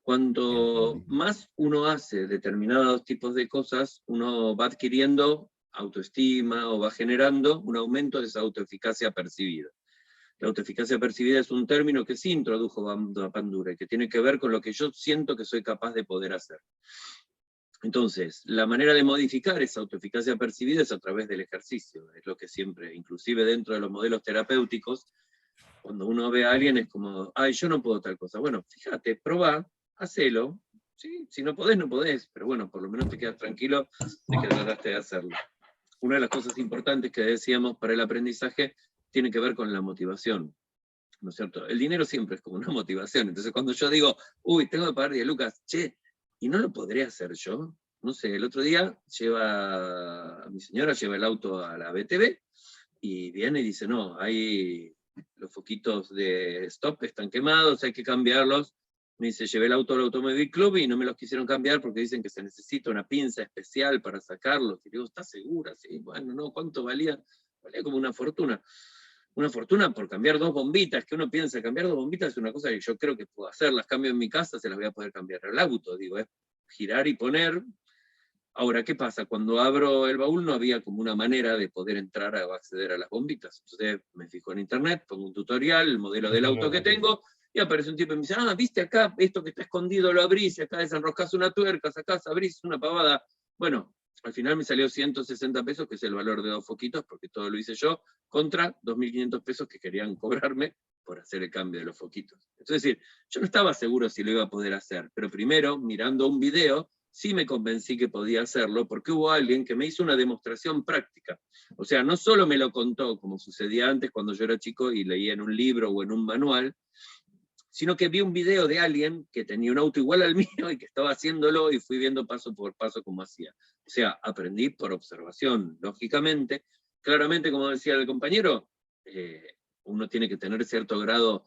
Cuanto más uno hace determinados tipos de cosas, uno va adquiriendo autoestima o va generando un aumento de esa autoeficacia percibida. La autoeficacia percibida es un término que sí introdujo Bandura y que tiene que ver con lo que yo siento que soy capaz de poder hacer. Entonces, la manera de modificar esa autoeficacia percibida es a través del ejercicio. Es lo que siempre, inclusive dentro de los modelos terapéuticos, cuando uno ve a alguien es como, ay, yo no puedo tal cosa. Bueno, fíjate, probá, hacelo. ¿Sí? Si no podés, no podés, pero bueno, por lo menos te quedas tranquilo de que trataste de hacerlo. Una de las cosas importantes que decíamos para el aprendizaje tiene que ver con la motivación, ¿no es cierto? El dinero siempre es como una motivación. Entonces cuando yo digo, uy, tengo que pagar 10 lucas, che, ¿y no lo podré hacer yo? No sé, el otro día mi señora lleva el auto a la BTV y viene y dice, no, hay los foquitos de stop están quemados, hay que cambiarlos. Me dice, llevé el auto al Automóvil Club y no me los quisieron cambiar porque dicen que se necesita una pinza especial para sacarlos. Y digo, ¿estás segura? Sí, bueno, no, ¿cuánto valía? Valía como una fortuna. Una fortuna por cambiar 2 bombitas, que uno piensa, cambiar 2 bombitas es una cosa que yo creo que puedo hacer, las cambio en mi casa, se las voy a poder cambiar al auto, digo, es girar y poner. Ahora, ¿qué pasa? Cuando abro el baúl no había como una manera de poder entrar o acceder a las bombitas. Entonces me fijo en internet, pongo un tutorial, el modelo del auto que tengo, y aparece un tipo y me dice, ah, viste acá, esto que está escondido lo abrís, y acá desenroscás una tuerca, sacás, abrís una pavada. Bueno, al final me salió 160 pesos, que es el valor de 2 foquitos, porque todo lo hice yo, contra 2.500 pesos que querían cobrarme por hacer el cambio de los foquitos. Es decir, yo no estaba seguro si lo iba a poder hacer, pero primero, mirando un video, sí me convencí que podía hacerlo, porque hubo alguien que me hizo una demostración práctica. O sea, no solo me lo contó, como sucedía antes cuando yo era chico y leía en un libro o en un manual, sino que vi un video de alguien que tenía un auto igual al mío y que estaba haciéndolo y fui viendo paso por paso cómo hacía. O sea, aprendí por observación, lógicamente. Claramente, como decía el compañero, uno tiene que tener cierto grado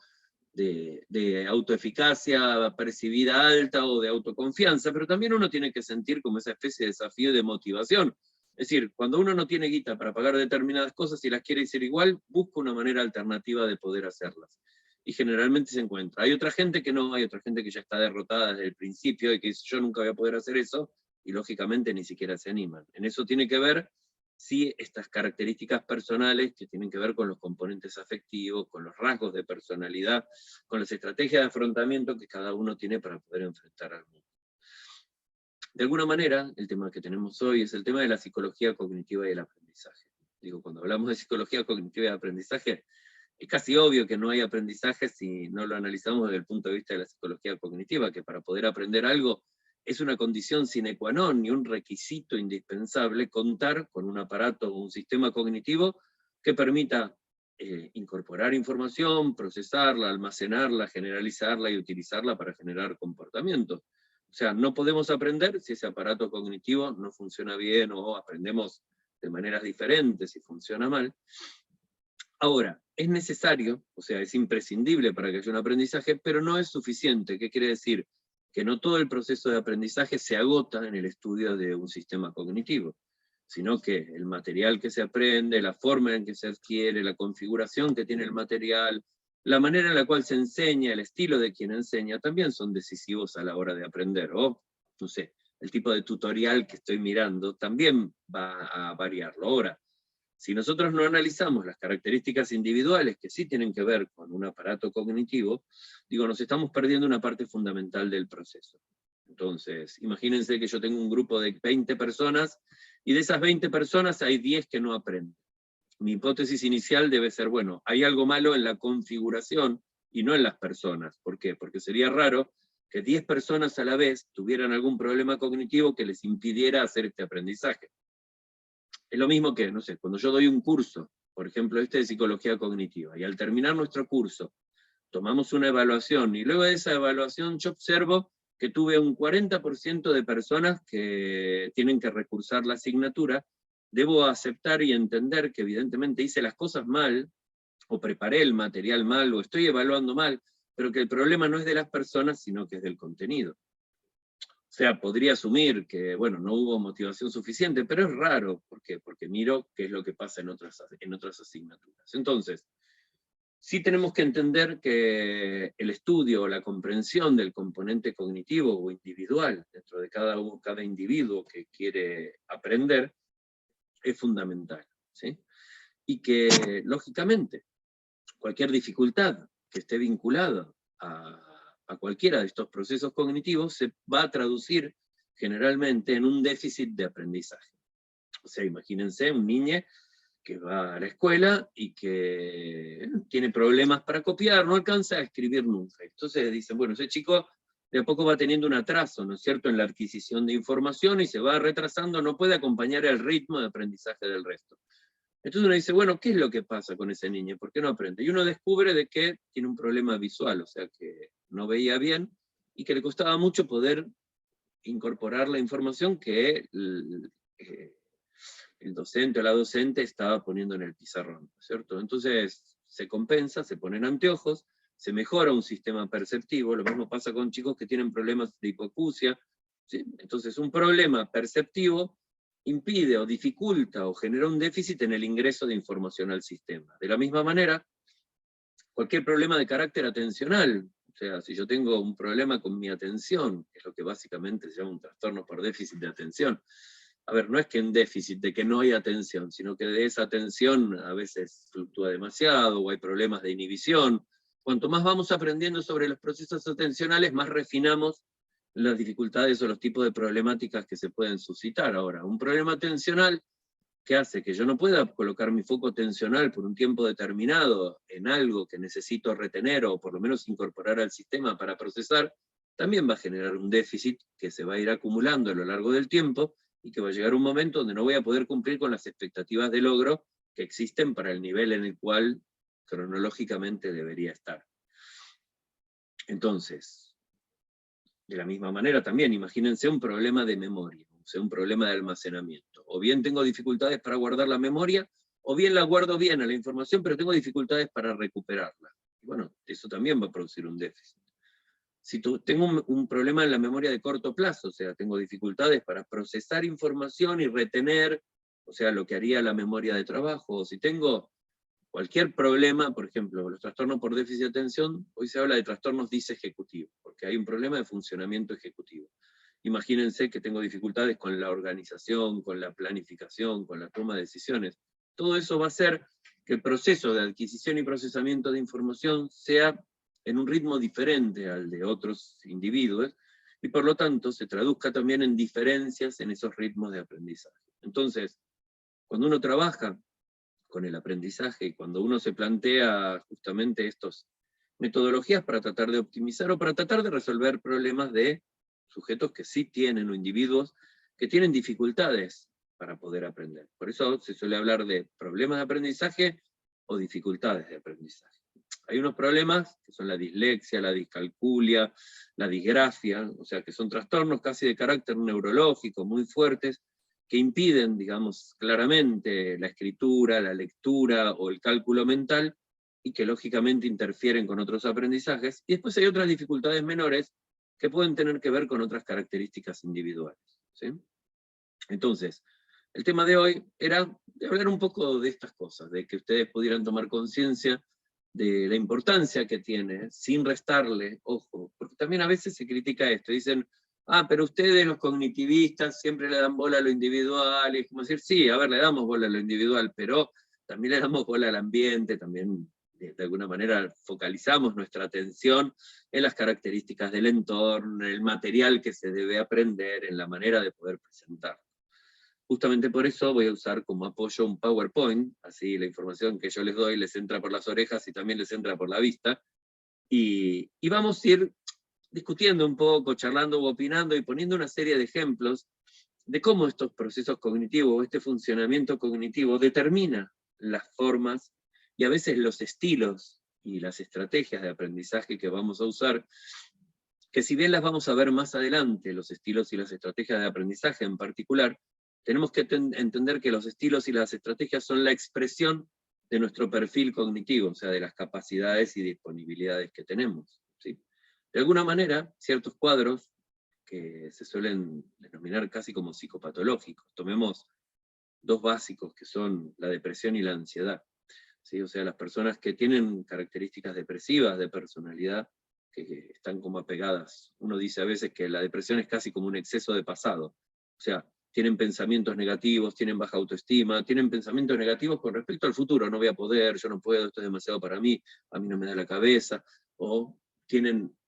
de autoeficacia percibida alta o de autoconfianza, pero también uno tiene que sentir como esa especie de desafío y de motivación. Es decir, cuando uno no tiene guita para pagar determinadas cosas y las quiere hacer igual, busca una manera alternativa de poder hacerlas. Y generalmente se encuentra. Hay otra gente que no, hay otra gente que ya está derrotada desde el principio y que dice, yo nunca voy a poder hacer eso, y lógicamente ni siquiera se animan. En eso tiene que ver sí estas características personales que tienen que ver con los componentes afectivos, con los rasgos de personalidad, con las estrategias de afrontamiento que cada uno tiene para poder enfrentar al mundo. De alguna manera, el tema que tenemos hoy es el tema de la psicología cognitiva y el aprendizaje. Digo, cuando hablamos de psicología cognitiva y aprendizaje, es casi obvio que no hay aprendizaje si no lo analizamos desde el punto de vista de la psicología cognitiva, que para poder aprender algo es una condición sine qua non y un requisito indispensable contar con un aparato o un sistema cognitivo que permita incorporar información, procesarla, almacenarla, generalizarla y utilizarla para generar comportamientos. O sea, no podemos aprender si ese aparato cognitivo no funciona bien o aprendemos de maneras diferentes y funciona mal. Ahora, es necesario, o sea, es imprescindible para que haya un aprendizaje, pero no es suficiente. ¿Qué quiere decir? Que no todo el proceso de aprendizaje se agota en el estudio de un sistema cognitivo, sino que el material que se aprende, la forma en que se adquiere, la configuración que tiene el material, la manera en la cual se enseña, el estilo de quien enseña, también son decisivos a la hora de aprender. O, no sé, el tipo de tutorial que estoy mirando también va a variarlo. Ahora, si nosotros no analizamos las características individuales que sí tienen que ver con un aparato cognitivo, digo, nos estamos perdiendo una parte fundamental del proceso. Entonces, imagínense que yo tengo un grupo de 20 personas, y de esas 20 personas hay 10 que no aprenden. Mi hipótesis inicial debe ser, bueno, hay algo malo en la configuración y no en las personas. ¿Por qué? Porque sería raro que 10 personas a la vez tuvieran algún problema cognitivo que les impidiera hacer este aprendizaje. Es lo mismo que, no sé, cuando yo doy un curso, por ejemplo, de psicología cognitiva, y al terminar nuestro curso, tomamos una evaluación, y luego de esa evaluación yo observo que tuve un 40% de personas que tienen que recursar la asignatura, debo aceptar y entender que evidentemente hice las cosas mal, o preparé el material mal, o estoy evaluando mal, pero que el problema no es de las personas, sino que es del contenido. O sea, podría asumir que, bueno, no hubo motivación suficiente, pero es raro. ¿Por qué? Porque miro qué es lo que pasa en otras asignaturas. Entonces, Sí tenemos que entender que el estudio o la comprensión del componente cognitivo o individual dentro de cada individuo que quiere aprender es fundamental, ¿sí? Y que, lógicamente, cualquier dificultad que esté vinculada a cualquiera de estos procesos cognitivos se va a traducir generalmente en un déficit de aprendizaje. O sea, imagínense un niño que va a la escuela y que tiene problemas para copiar, no alcanza a escribir nunca. Entonces dicen, bueno, ese chico de a poco va teniendo un atraso, ¿no es cierto?, en la adquisición de información y se va retrasando, no puede acompañar el ritmo de aprendizaje del resto. Entonces uno dice, bueno, ¿qué es lo que pasa con ese niño? ¿Por qué no aprende? Y uno descubre de que tiene un problema visual, o sea, que no veía bien y que le costaba mucho poder incorporar la información que el docente o la docente estaba poniendo en el pizarrón, ¿cierto? Entonces se compensa, se ponen anteojos, se mejora un sistema perceptivo, lo mismo pasa con chicos que tienen problemas de hipoacusia, ¿sí? Entonces un problema perceptivo impide o dificulta o genera un déficit en el ingreso de información al sistema. De la misma manera, cualquier problema de carácter atencional, o sea, si yo tengo un problema con mi atención, que es lo que básicamente se llama un trastorno por déficit de atención, a ver, no es que un déficit de que no hay atención, sino que de esa atención a veces fluctúa demasiado o hay problemas de inhibición. Cuanto más vamos aprendiendo sobre los procesos atencionales, más refinamos las dificultades o los tipos de problemáticas que se pueden suscitar. Ahora, un problema atencional que hace que yo no pueda colocar mi foco atencional por un tiempo determinado en algo que necesito retener o por lo menos incorporar al sistema para procesar, también va a generar un déficit que se va a ir acumulando a lo largo del tiempo y que va a llegar un momento donde no voy a poder cumplir con las expectativas de logro que existen para el nivel en el cual cronológicamente debería estar. Entonces, de la misma manera también, imagínense un problema de memoria, o sea, un problema de almacenamiento. O bien tengo dificultades para guardar la memoria, o bien la guardo bien a la información, pero tengo dificultades para recuperarla. Y bueno, eso también va a producir un déficit. Si tengo un problema en la memoria de corto plazo, o sea, tengo dificultades para procesar información y retener, o sea, lo que haría la memoria de trabajo, o si tengo cualquier problema, por ejemplo, los trastornos por déficit de atención, hoy se habla de trastornos disejecutivos, porque hay un problema de funcionamiento ejecutivo. Imagínense que tengo dificultades con la organización, con la planificación, con la toma de decisiones. Todo eso va a hacer que el proceso de adquisición y procesamiento de información sea en un ritmo diferente al de otros individuos, y por lo tanto se traduzca también en diferencias en esos ritmos de aprendizaje. Entonces, cuando uno trabaja con el aprendizaje, y cuando uno se plantea justamente estas metodologías para tratar de optimizar o para tratar de resolver problemas de sujetos que sí tienen o individuos que tienen dificultades para poder aprender. Por eso se suele hablar de problemas de aprendizaje o dificultades de aprendizaje. Hay unos problemas que son la dislexia, la discalculia, la disgrafia, o sea que son trastornos casi de carácter neurológico muy fuertes, que impiden, digamos, claramente la escritura, la lectura o el cálculo mental, y que lógicamente interfieren con otros aprendizajes. Y después hay otras dificultades menores que pueden tener que ver con otras características individuales, ¿sí? Entonces, el tema de hoy era de hablar un poco de estas cosas, de que ustedes pudieran tomar conciencia de la importancia que tiene, sin restarle, ojo, porque también a veces se critica esto, dicen, ah, pero ustedes los cognitivistas siempre le dan bola a lo individual, y es como decir, sí, a ver, le damos bola a lo individual, pero también le damos bola al ambiente, también de alguna manera focalizamos nuestra atención en las características del entorno, en el material que se debe aprender, en la manera de poder presentar. Justamente por eso voy a usar como apoyo un PowerPoint, así la información que yo les doy les entra por las orejas y también les entra por la vista, y vamos a ir discutiendo un poco, charlando o opinando y poniendo una serie de ejemplos de cómo estos procesos cognitivos, este funcionamiento cognitivo determina las formas y a veces los estilos y las estrategias de aprendizaje que vamos a usar, que si bien las vamos a ver más adelante, los estilos y las estrategias de aprendizaje en particular, tenemos que entender que los estilos y las estrategias son la expresión de nuestro perfil cognitivo, o sea, de las capacidades y disponibilidades que tenemos, ¿sí? De alguna manera, ciertos cuadros que se suelen denominar casi como psicopatológicos, tomemos dos básicos que son la depresión y la ansiedad. ¿sí? O sea, las personas que tienen características depresivas de personalidad, que están como apegadas. Uno dice a veces que la depresión es casi como un exceso de pasado. O sea, tienen pensamientos negativos, tienen baja autoestima, tienen pensamientos negativos con respecto al futuro. No voy a poder, yo no puedo, esto es demasiado para mí, a mí no me da la cabeza. O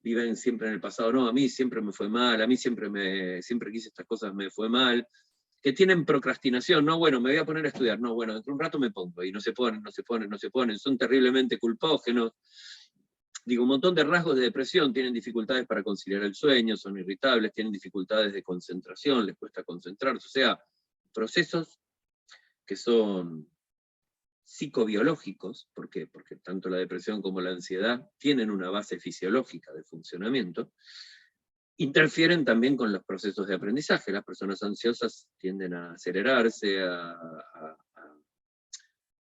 viven siempre en el pasado, no, a mí siempre me fue mal, a mí siempre que hice estas cosas me fue mal. Que tienen procrastinación, no, bueno, me voy a poner a estudiar, no, bueno, dentro de un rato me pongo, y no se ponen, son terriblemente culpógenos. Digo, un montón de rasgos de depresión, tienen dificultades para conciliar el sueño, son irritables, tienen dificultades de concentración, les cuesta concentrarse, o sea, procesos que son psicobiológicos, ¿por qué? Porque tanto la depresión como la ansiedad tienen una base fisiológica de funcionamiento, interfieren también con los procesos de aprendizaje. Las personas ansiosas tienden a acelerarse,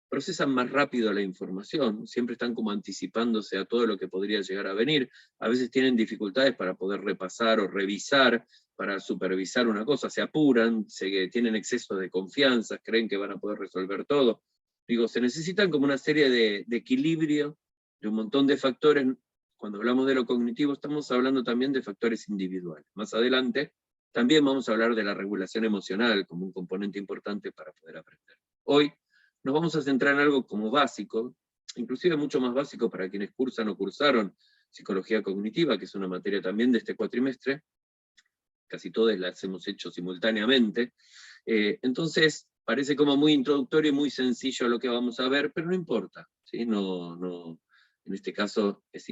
procesan más rápido la información, siempre están como anticipándose a todo lo que podría llegar a venir, a veces tienen dificultades para poder repasar o revisar, para supervisar una cosa, se apuran, tienen exceso de confianza, creen que van a poder resolver todo. Digo, se necesitan como una serie de equilibrio de un montón de factores. Cuando hablamos de lo cognitivo estamos hablando también de factores individuales. Más adelante también vamos a hablar de la regulación emocional como un componente importante para poder aprender. Hoy nos vamos a centrar en algo como básico, inclusive mucho más básico para quienes cursan o cursaron psicología cognitiva, que es una materia también de este cuatrimestre, casi todas las hemos hecho simultáneamente. Entonces, parece como muy introductorio y muy sencillo lo que vamos a ver, pero no importa, ¿sí? En este caso es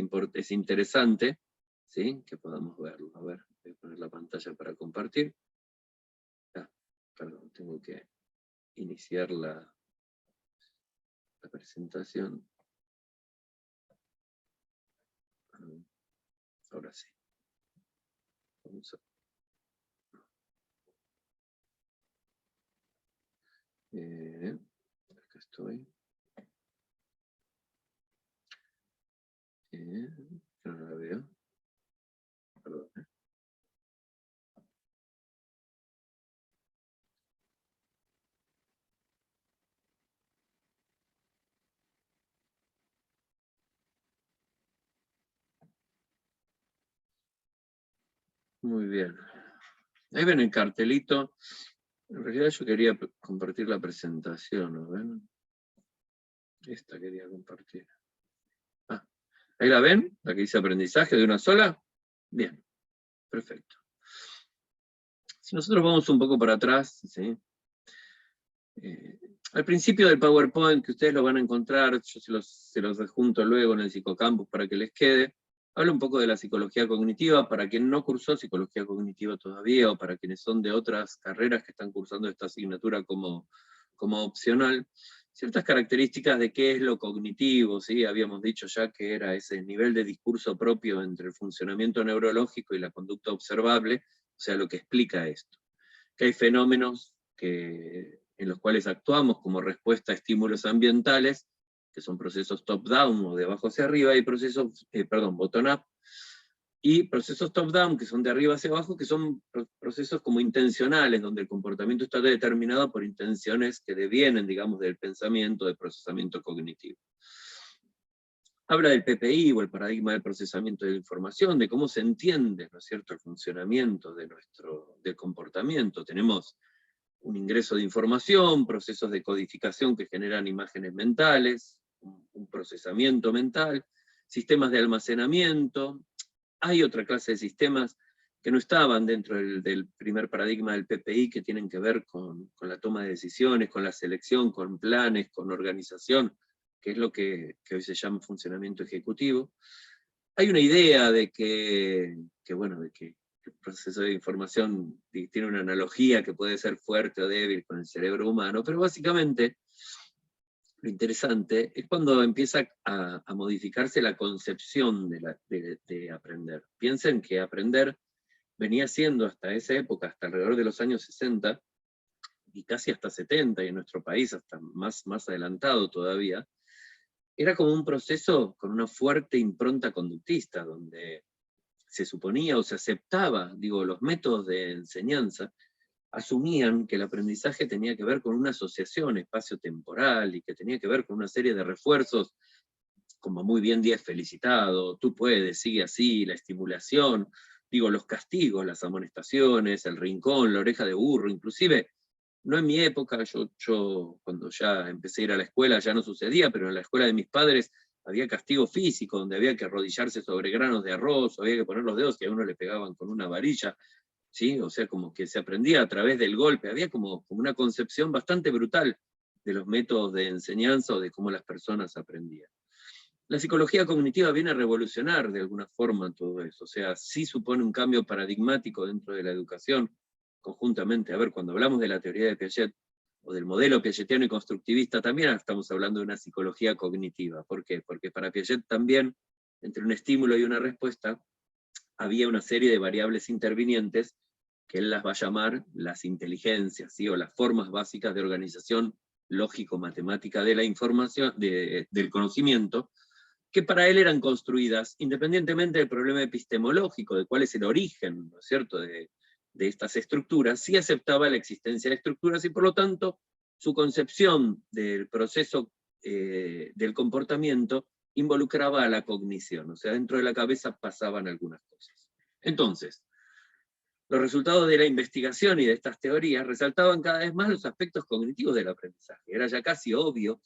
interesante, ¿sí? Que podamos verlo. A ver, voy a poner la pantalla para compartir. Perdón, tengo que iniciar la presentación. Ahora sí. Vamos a... acá estoy. No la veo. Perdón. Muy bien. Ahí ven el cartelito. En realidad yo quería compartir la presentación, ¿no ven? Esta quería compartir. ¿Ahí la ven? La que dice aprendizaje de una sola. Bien, perfecto. Si nosotros vamos un poco para atrás, ¿sí? Al principio del PowerPoint, que ustedes lo van a encontrar, yo se los adjunto luego en el Psicocampus para que les quede, hablo un poco de la psicología cognitiva, para quien no cursó psicología cognitiva todavía, o para quienes son de otras carreras que están cursando esta asignatura como opcional, ciertas características de qué es lo cognitivo, ¿sí? Habíamos dicho ya que era ese nivel de discurso propio entre el funcionamiento neurológico y la conducta observable, o sea, lo que explica esto. Que hay fenómenos en los cuales actuamos como respuesta a estímulos ambientales, que son procesos top-down o de abajo hacia arriba, y procesos, bottom-up, y procesos top-down, que son de arriba hacia abajo, que son procesos como intencionales, donde el comportamiento está determinado por intenciones que devienen, digamos, del pensamiento, del procesamiento cognitivo. Habla del PPI, o el paradigma del procesamiento de la información, de cómo se entiende, ¿no es cierto?, el funcionamiento del comportamiento. Tenemos un ingreso de información, procesos de codificación que generan imágenes mentales, un procesamiento mental, sistemas de almacenamiento. Hay otra clase de sistemas que no estaban dentro del primer paradigma del PPI, que tienen que ver con la toma de decisiones, con la selección, con planes, con organización, que es lo que hoy se llama funcionamiento ejecutivo. Hay una idea de que el proceso de información tiene una analogía que puede ser fuerte o débil con el cerebro humano, pero básicamente lo interesante es cuando empieza a modificarse la concepción de aprender. Piensen que aprender venía siendo hasta esa época, hasta alrededor de los años 60, y casi hasta 70, y en nuestro país hasta más adelantado todavía, era como un proceso con una fuerte impronta conductista, donde se suponía o se aceptaba, los métodos de enseñanza asumían que el aprendizaje tenía que ver con una asociación espacio-temporal y que tenía que ver con una serie de refuerzos, como muy bien Díaz felicitado, tú puedes, sigue así, la estimulación, digo, los castigos, las amonestaciones, el rincón, la oreja de burro, inclusive, no en mi época, yo cuando ya empecé a ir a la escuela ya no sucedía, pero en la escuela de mis padres había castigo físico, donde había que arrodillarse sobre granos de arroz, había que poner los dedos que a uno le pegaban con una varilla, ¿sí? O sea, como que se aprendía a través del golpe, había como una concepción bastante brutal de los métodos de enseñanza o de cómo las personas aprendían. La psicología cognitiva viene a revolucionar de alguna forma todo eso, o sea, sí supone un cambio paradigmático dentro de la educación, conjuntamente. A ver, cuando hablamos de la teoría de Piaget, o del modelo piagetiano y constructivista, también estamos hablando de una psicología cognitiva. ¿Por qué? Porque para Piaget también, entre un estímulo y una respuesta, había una serie de variables intervinientes que él las va a llamar las inteligencias, ¿sí? O las formas básicas de organización lógico-matemática de la información, del conocimiento, que para él eran construidas, independientemente del problema epistemológico, de cuál es el origen, ¿no es cierto?, de estas estructuras, sí aceptaba la existencia de estructuras y por lo tanto su concepción del proceso del comportamiento involucraba a la cognición, o sea, dentro de la cabeza pasaban algunas cosas. Entonces, los resultados de la investigación y de estas teorías resaltaban cada vez más los aspectos cognitivos del aprendizaje. Era ya casi obvio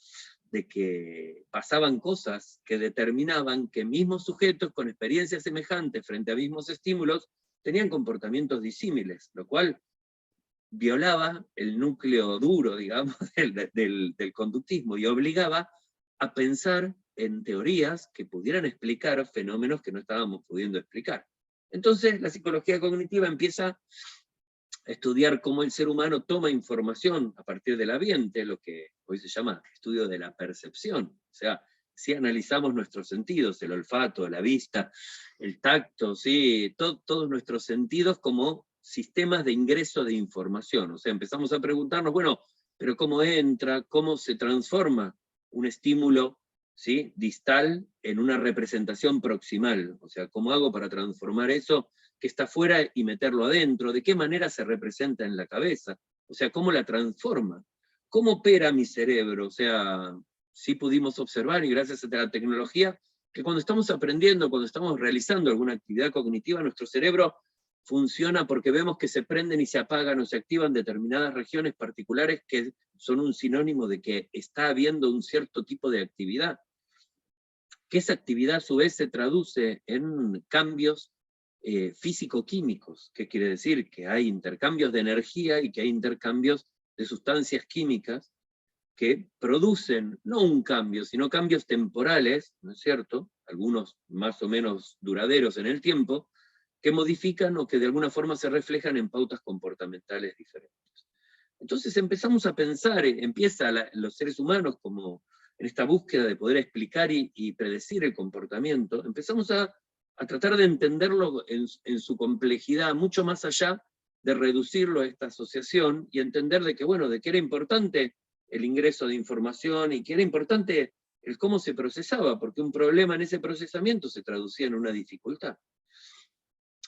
de que pasaban cosas que determinaban que mismos sujetos con experiencias semejantes frente a mismos estímulos tenían comportamientos disímiles, lo cual violaba el núcleo duro, digamos, del conductismo y obligaba a pensar en teorías que pudieran explicar fenómenos que no estábamos pudiendo explicar. Entonces la psicología cognitiva empieza a estudiar cómo el ser humano toma información a partir del ambiente, lo que hoy se llama estudio de la percepción. O sea, si analizamos nuestros sentidos, el olfato, la vista, el tacto, ¿sí? Todos nuestros sentidos como sistemas de ingreso de información. O sea, empezamos a preguntarnos, bueno, pero ¿cómo entra, cómo se transforma un estímulo, ¿sí?, distal en una representación proximal? O sea, ¿cómo hago para transformar eso que está fuera y meterlo adentro? ¿De qué manera se representa en la cabeza? O sea, ¿cómo la transforma? ¿Cómo opera mi cerebro? O sea, sí pudimos observar, y gracias a la tecnología, que cuando estamos aprendiendo, cuando estamos realizando alguna actividad cognitiva, nuestro cerebro funciona porque vemos que se prenden y se apagan o se activan determinadas regiones particulares que son un sinónimo de que está habiendo un cierto tipo de actividad, que esa actividad a su vez se traduce en cambios físico-químicos. ¿Qué quiere decir? Que hay intercambios de energía y que hay intercambios de sustancias químicas que producen no un cambio, sino cambios temporales, ¿no es cierto?, algunos más o menos duraderos en el tiempo, que modifican o que de alguna forma se reflejan en pautas comportamentales diferentes. Entonces empezamos a pensar, los seres humanos como en esta búsqueda de poder explicar y predecir el comportamiento, empezamos a tratar de entenderlo en su complejidad, mucho más allá de reducirlo a esta asociación y entender de que, bueno, de que era importante el ingreso de información y que era importante el cómo se procesaba, porque un problema en ese procesamiento se traducía en una dificultad.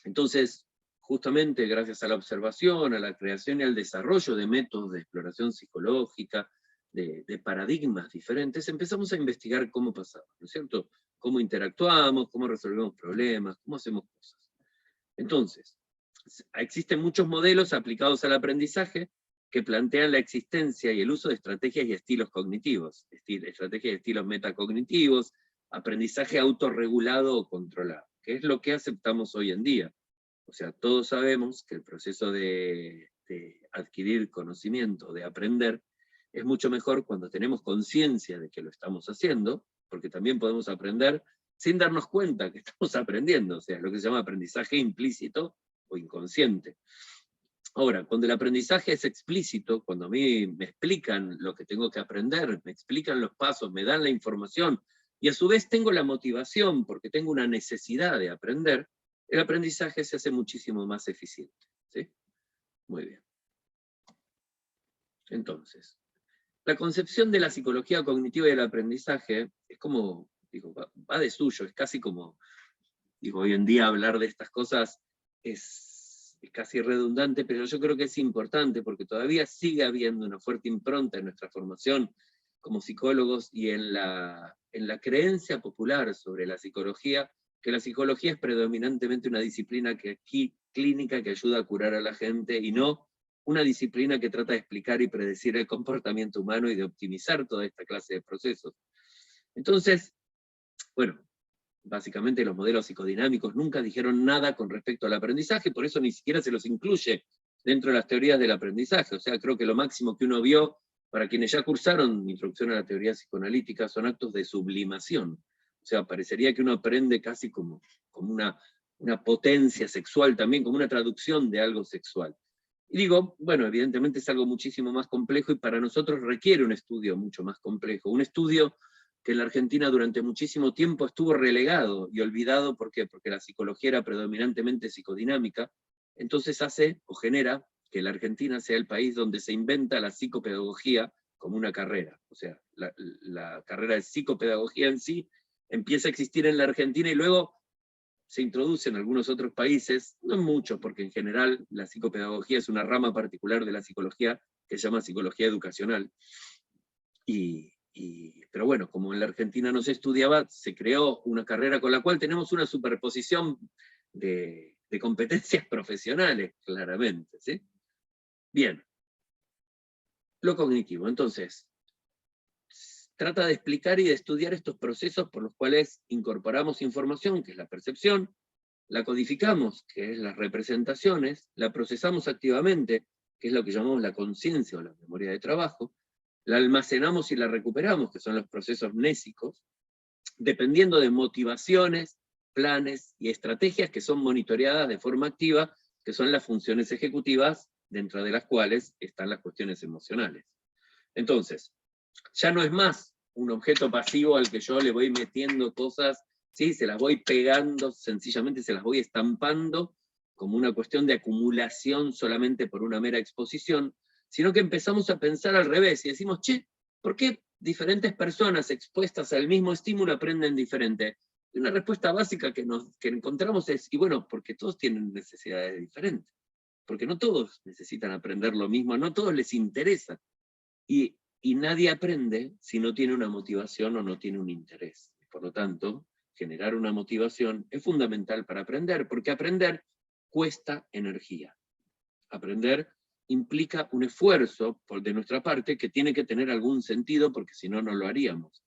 Entonces, justamente gracias a la observación, a la creación y al desarrollo de métodos de exploración psicológica, de paradigmas diferentes, empezamos a investigar cómo pasaba, ¿no es cierto? Cómo interactuamos, cómo resolvemos problemas, cómo hacemos cosas. Entonces, existen muchos modelos aplicados al aprendizaje que plantean la existencia y el uso de estrategias y estilos cognitivos, estrategias y estilos metacognitivos, aprendizaje autorregulado o controlado, que es lo que aceptamos hoy en día. O sea, todos sabemos que el proceso de adquirir conocimiento, de aprender, es mucho mejor cuando tenemos conciencia de que lo estamos haciendo, porque también podemos aprender sin darnos cuenta que estamos aprendiendo, o sea, lo que se llama aprendizaje implícito o inconsciente. Ahora, cuando el aprendizaje es explícito, cuando a mí me explican lo que tengo que aprender, me explican los pasos, me dan la información, y a su vez tengo la motivación porque tengo una necesidad de aprender, el aprendizaje se hace muchísimo más eficiente. ¿Sí? Muy bien. Entonces, la concepción de la psicología cognitiva y del aprendizaje es como, digo, va de suyo, es casi como, digo, hoy en día hablar de estas cosas es es casi redundante, pero yo creo que es importante, porque todavía sigue habiendo una fuerte impronta en nuestra formación como psicólogos y en la creencia popular sobre la psicología, que la psicología es predominantemente una disciplina clínica que ayuda a curar a la gente, y no una disciplina que trata de explicar y predecir el comportamiento humano y de optimizar toda esta clase de procesos. Entonces, bueno, básicamente los modelos psicodinámicos nunca dijeron nada con respecto al aprendizaje, por eso ni siquiera se los incluye dentro de las teorías del aprendizaje. O sea, creo que lo máximo que uno vio, para quienes ya cursaron Introducción a la Teoría Psicoanalítica, son actos de sublimación. O sea, parecería que uno aprende casi como una potencia sexual también, como una traducción de algo sexual. Y digo, bueno, evidentemente es algo muchísimo más complejo, y para nosotros requiere un estudio mucho más complejo, un estudio que en la Argentina durante muchísimo tiempo estuvo relegado y olvidado. ¿Por qué? Porque la psicología era predominantemente psicodinámica, entonces hace o genera que la Argentina sea el país donde se inventa la psicopedagogía como una carrera. O sea, la carrera de psicopedagogía en sí empieza a existir en la Argentina y luego se introduce en algunos otros países, no en muchos, porque en general la psicopedagogía es una rama particular de la psicología que se llama psicología educacional. Pero bueno, como en la Argentina no se estudiaba, se creó una carrera con la cual tenemos una superposición de competencias profesionales, claramente, ¿sí? Bien. Lo cognitivo, entonces, trata de explicar y de estudiar estos procesos por los cuales incorporamos información, que es la percepción, la codificamos, que es las representaciones, la procesamos activamente, que es lo que llamamos la conciencia o la memoria de trabajo, la almacenamos y la recuperamos, que son los procesos mnésicos, dependiendo de motivaciones, planes y estrategias que son monitoreadas de forma activa, que son las funciones ejecutivas, dentro de las cuales están las cuestiones emocionales. Entonces, ya no es más un objeto pasivo al que yo le voy metiendo cosas, ¿sí? Se las voy pegando, sencillamente se las voy estampando, como una cuestión de acumulación solamente por una mera exposición, sino que empezamos a pensar al revés y decimos, che, ¿por qué diferentes personas expuestas al mismo estímulo aprenden diferente? Y una respuesta básica que encontramos es, y bueno, porque todos tienen necesidades diferentes, porque no todos necesitan aprender lo mismo, no todos les interesa. Y nadie aprende si no tiene una motivación o no tiene un interés. Por lo tanto, generar una motivación es fundamental para aprender, porque aprender cuesta energía. Aprender implica un esfuerzo de nuestra parte que tiene que tener algún sentido, porque si no, no lo haríamos.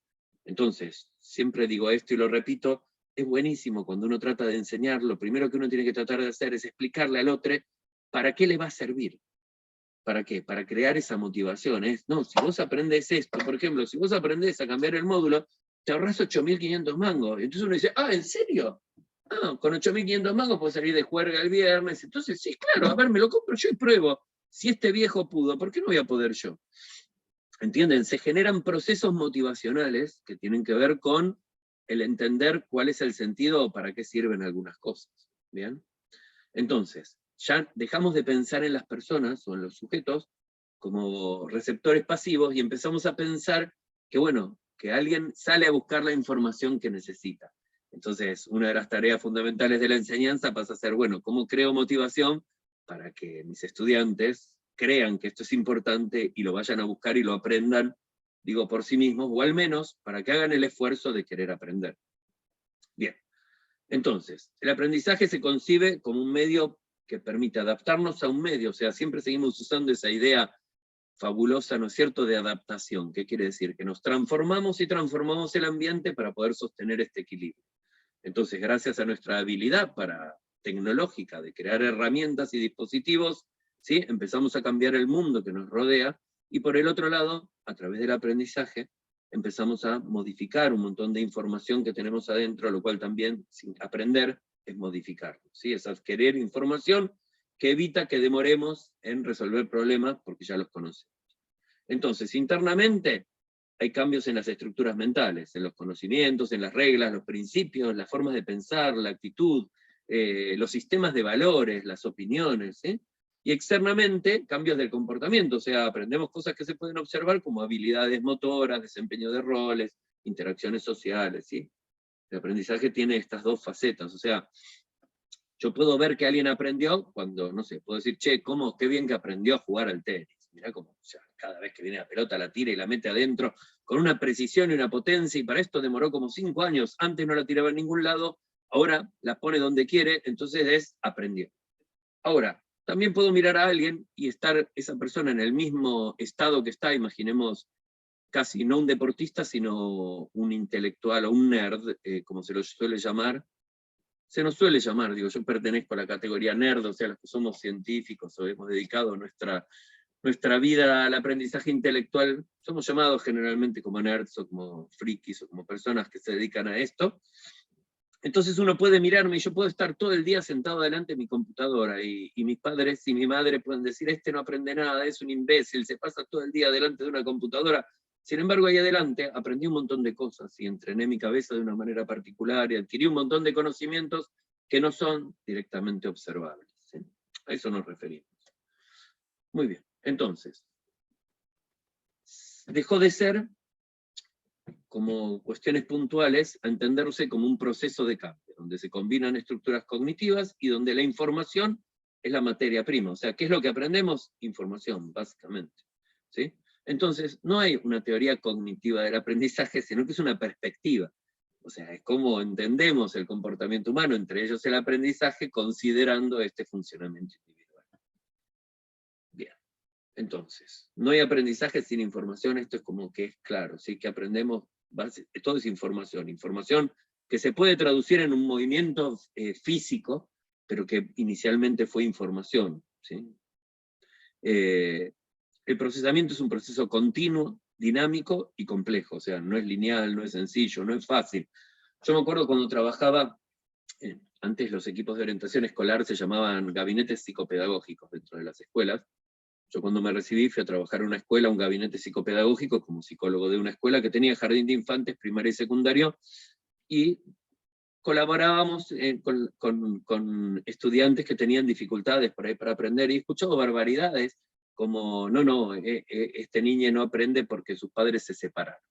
Entonces, siempre digo esto y lo repito, es buenísimo cuando uno trata de enseñar, lo primero que uno tiene que tratar de hacer es explicarle al otro para qué le va a servir. ¿Para qué? Para crear esa motivación. No, si vos aprendés esto, por ejemplo, si vos aprendés a cambiar el módulo, te ahorrás 8.500 mangos. Entonces uno dice, ¿en serio? Con 8.500 mangos puedo salir de juerga el viernes. Entonces, sí, claro, a ver, me lo compro yo y pruebo. Si este viejo pudo, ¿por qué no voy a poder yo? ¿Entienden? Se generan procesos motivacionales que tienen que ver con el entender cuál es el sentido o para qué sirven algunas cosas. ¿Bien? Entonces, ya dejamos de pensar en las personas o en los sujetos como receptores pasivos y empezamos a pensar que, bueno, que alguien sale a buscar la información que necesita. Entonces, una de las tareas fundamentales de la enseñanza pasa a ser, bueno, ¿cómo creo motivación para que mis estudiantes crean que esto es importante y lo vayan a buscar y lo aprendan, digo, por sí mismos, o al menos para que hagan el esfuerzo de querer aprender? Bien. Entonces, el aprendizaje se concibe como un medio que permite adaptarnos a un medio, o sea, siempre seguimos usando esa idea fabulosa, ¿no es cierto?, de adaptación. ¿Qué quiere decir? Que nos transformamos y transformamos el ambiente para poder sostener este equilibrio. Entonces, gracias a nuestra habilidad tecnológica de crear herramientas y dispositivos, ¿sí?, empezamos a cambiar el mundo que nos rodea, y por el otro lado, a través del aprendizaje, empezamos a modificar un montón de información que tenemos adentro, lo cual también, sin aprender, es modificarlo, ¿sí? Es adquirir información que evita que demoremos en resolver problemas porque ya los conocemos. Entonces, internamente, hay cambios en las estructuras mentales, en los conocimientos, en las reglas, los principios, las formas de pensar, la actitud, los sistemas de valores, las opiniones, ¿sí? Y externamente, cambios del comportamiento, o sea, aprendemos cosas que se pueden observar como habilidades motoras, desempeño de roles, interacciones sociales, ¿sí? El aprendizaje tiene estas dos facetas, o sea, Yo puedo ver que alguien aprendió cuando, no sé, puedo decir, che, qué bien que aprendió a jugar al tenis. Mirá cómo, o sea, cada vez que viene la pelota la tira y la mete adentro, con una precisión y una potencia, y para esto demoró como 5 años. Antes no la tiraba en ningún lado, ahora la pone donde quiere, entonces aprendió. Ahora, también puedo mirar a alguien y estar esa persona en el mismo estado que está, imaginemos, casi no un deportista, sino un intelectual o un nerd, como se lo suele llamar. Se nos suele llamar, digo, yo pertenezco a la categoría nerd, o sea, los que somos científicos o hemos dedicado nuestra vida al aprendizaje intelectual, somos llamados generalmente como nerds o como frikis o como personas que se dedican a esto. Entonces uno puede mirarme y yo puedo estar todo el día sentado delante de mi computadora y mis padres y mi madre pueden decir, este no aprende nada, es un imbécil, se pasa todo el día delante de una computadora. Sin embargo, ahí adelante aprendí un montón de cosas y entrené mi cabeza de una manera particular y adquirí un montón de conocimientos que no son directamente observables. ¿Sí? A eso nos referimos. Muy bien, entonces, dejó de ser como cuestiones puntuales a entenderse como un proceso de cambio, donde se combinan estructuras cognitivas y donde la información es la materia prima. O sea, ¿qué es lo que aprendemos? Información, básicamente. ¿Sí? Entonces, no hay una teoría cognitiva del aprendizaje, sino que es una perspectiva. O sea, es como entendemos el comportamiento humano, entre ellos el aprendizaje, considerando este funcionamiento individual. Bien. Entonces, no hay aprendizaje sin información, esto es como que es claro, ¿sí? Que aprendemos, todo es información, información que se puede traducir en un movimiento físico, pero que inicialmente fue información. ¿Sí? El procesamiento es un proceso continuo, dinámico y complejo, o sea, no es lineal, no es sencillo, no es fácil. Yo me acuerdo cuando trabajaba, antes los equipos de orientación escolar se llamaban gabinetes psicopedagógicos dentro de las escuelas. Yo cuando me recibí fui a trabajar en una escuela, un gabinete psicopedagógico, como psicólogo de una escuela que tenía jardín de infantes, primaria y secundario, y colaborábamos con estudiantes que tenían dificultades para aprender, y escuchaba barbaridades como, no, este niño no aprende porque sus padres se separaron.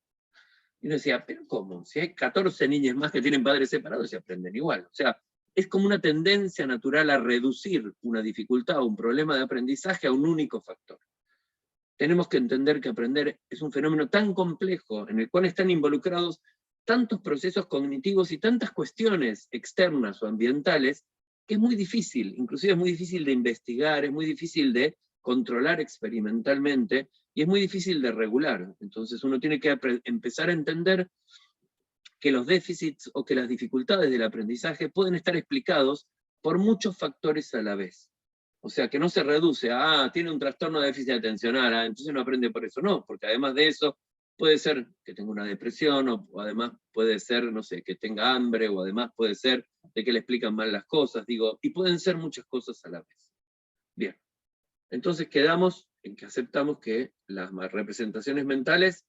Y uno decía, pero ¿cómo? Si hay 14 niños más que tienen padres separados, se aprenden igual. O sea, es como una tendencia natural a reducir una dificultad o un problema de aprendizaje a un único factor. Tenemos que entender que aprender es un fenómeno tan complejo, en el cual están involucrados tantos procesos cognitivos y tantas cuestiones externas o ambientales, que es muy difícil, inclusive es muy difícil de investigar, es muy difícil de controlar experimentalmente, y es muy difícil de regular. Entonces uno tiene que empezar a entender que los déficits o que las dificultades del aprendizaje pueden estar explicados por muchos factores a la vez. O sea, que no se reduce a, tiene un trastorno de déficit atencional, entonces no aprende por eso. No, porque además de eso, puede ser que tenga una depresión, o además puede ser, no sé, que tenga hambre, o además puede ser de que le explican mal las cosas, digo, y pueden ser muchas cosas a la vez. Bien, entonces quedamos en que aceptamos que las representaciones mentales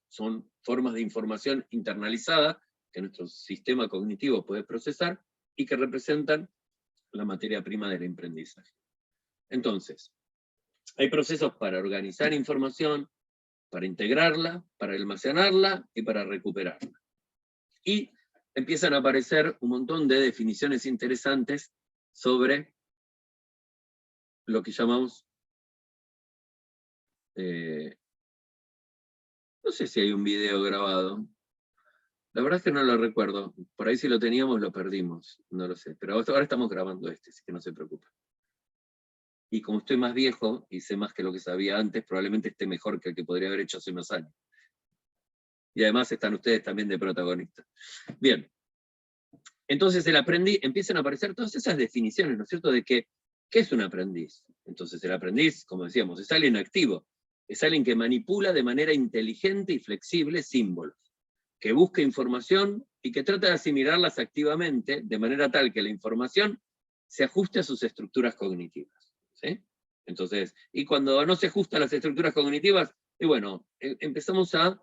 son formas de información internalizada que nuestro sistema cognitivo puede procesar y que representan la materia prima del aprendizaje. Entonces, hay procesos para organizar información, para integrarla, para almacenarla y para recuperarla. Y empiezan a aparecer un montón de definiciones interesantes sobre lo que llamamos, no sé si hay un video grabado, la verdad es que no lo recuerdo, por ahí si lo teníamos lo perdimos, no lo sé, pero ahora estamos grabando así que no se preocupen. Y como estoy más viejo y sé más que lo que sabía antes, probablemente esté mejor que el que podría haber hecho hace unos años. Y además están ustedes también de protagonistas. Bien, entonces empiezan a aparecer todas esas definiciones, ¿no es cierto?, de qué es un aprendiz. Entonces el aprendiz, como decíamos, es alguien activo, es alguien que manipula de manera inteligente y flexible símbolos, que busca información y que trata de asimilarlas activamente, de manera tal que la información se ajuste a sus estructuras cognitivas. ¿Sí? Entonces, y cuando no se ajustan las estructuras cognitivas, y bueno, empezamos a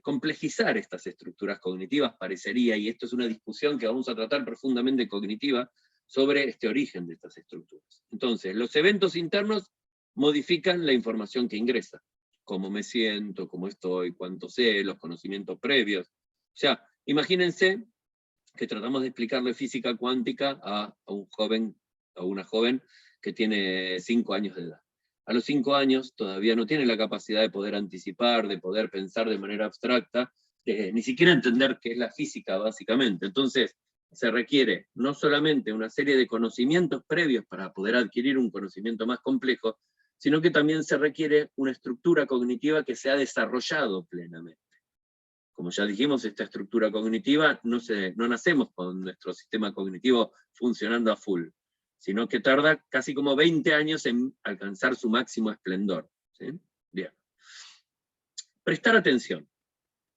complejizar estas estructuras cognitivas, parecería, y esto es una discusión que vamos a tratar profundamente cognitiva, sobre este origen de estas estructuras. Entonces, los eventos internos modifican la información que ingresa. Cómo me siento, cómo estoy, cuánto sé, los conocimientos previos. O sea, imagínense que tratamos de explicarle física cuántica a un joven, a una joven que tiene 5 años de edad. A los 5 años todavía no tiene la capacidad de poder anticipar, de poder pensar de manera abstracta, ni siquiera entender qué es la física, básicamente. Entonces, se requiere no solamente una serie de conocimientos previos para poder adquirir un conocimiento más complejo, sino que también se requiere una estructura cognitiva que se ha desarrollado plenamente. Como ya dijimos, esta estructura cognitiva no nacemos con nuestro sistema cognitivo funcionando a full, sino que tarda casi como 20 años en alcanzar su máximo esplendor. ¿Sí? Bien. Prestar atención,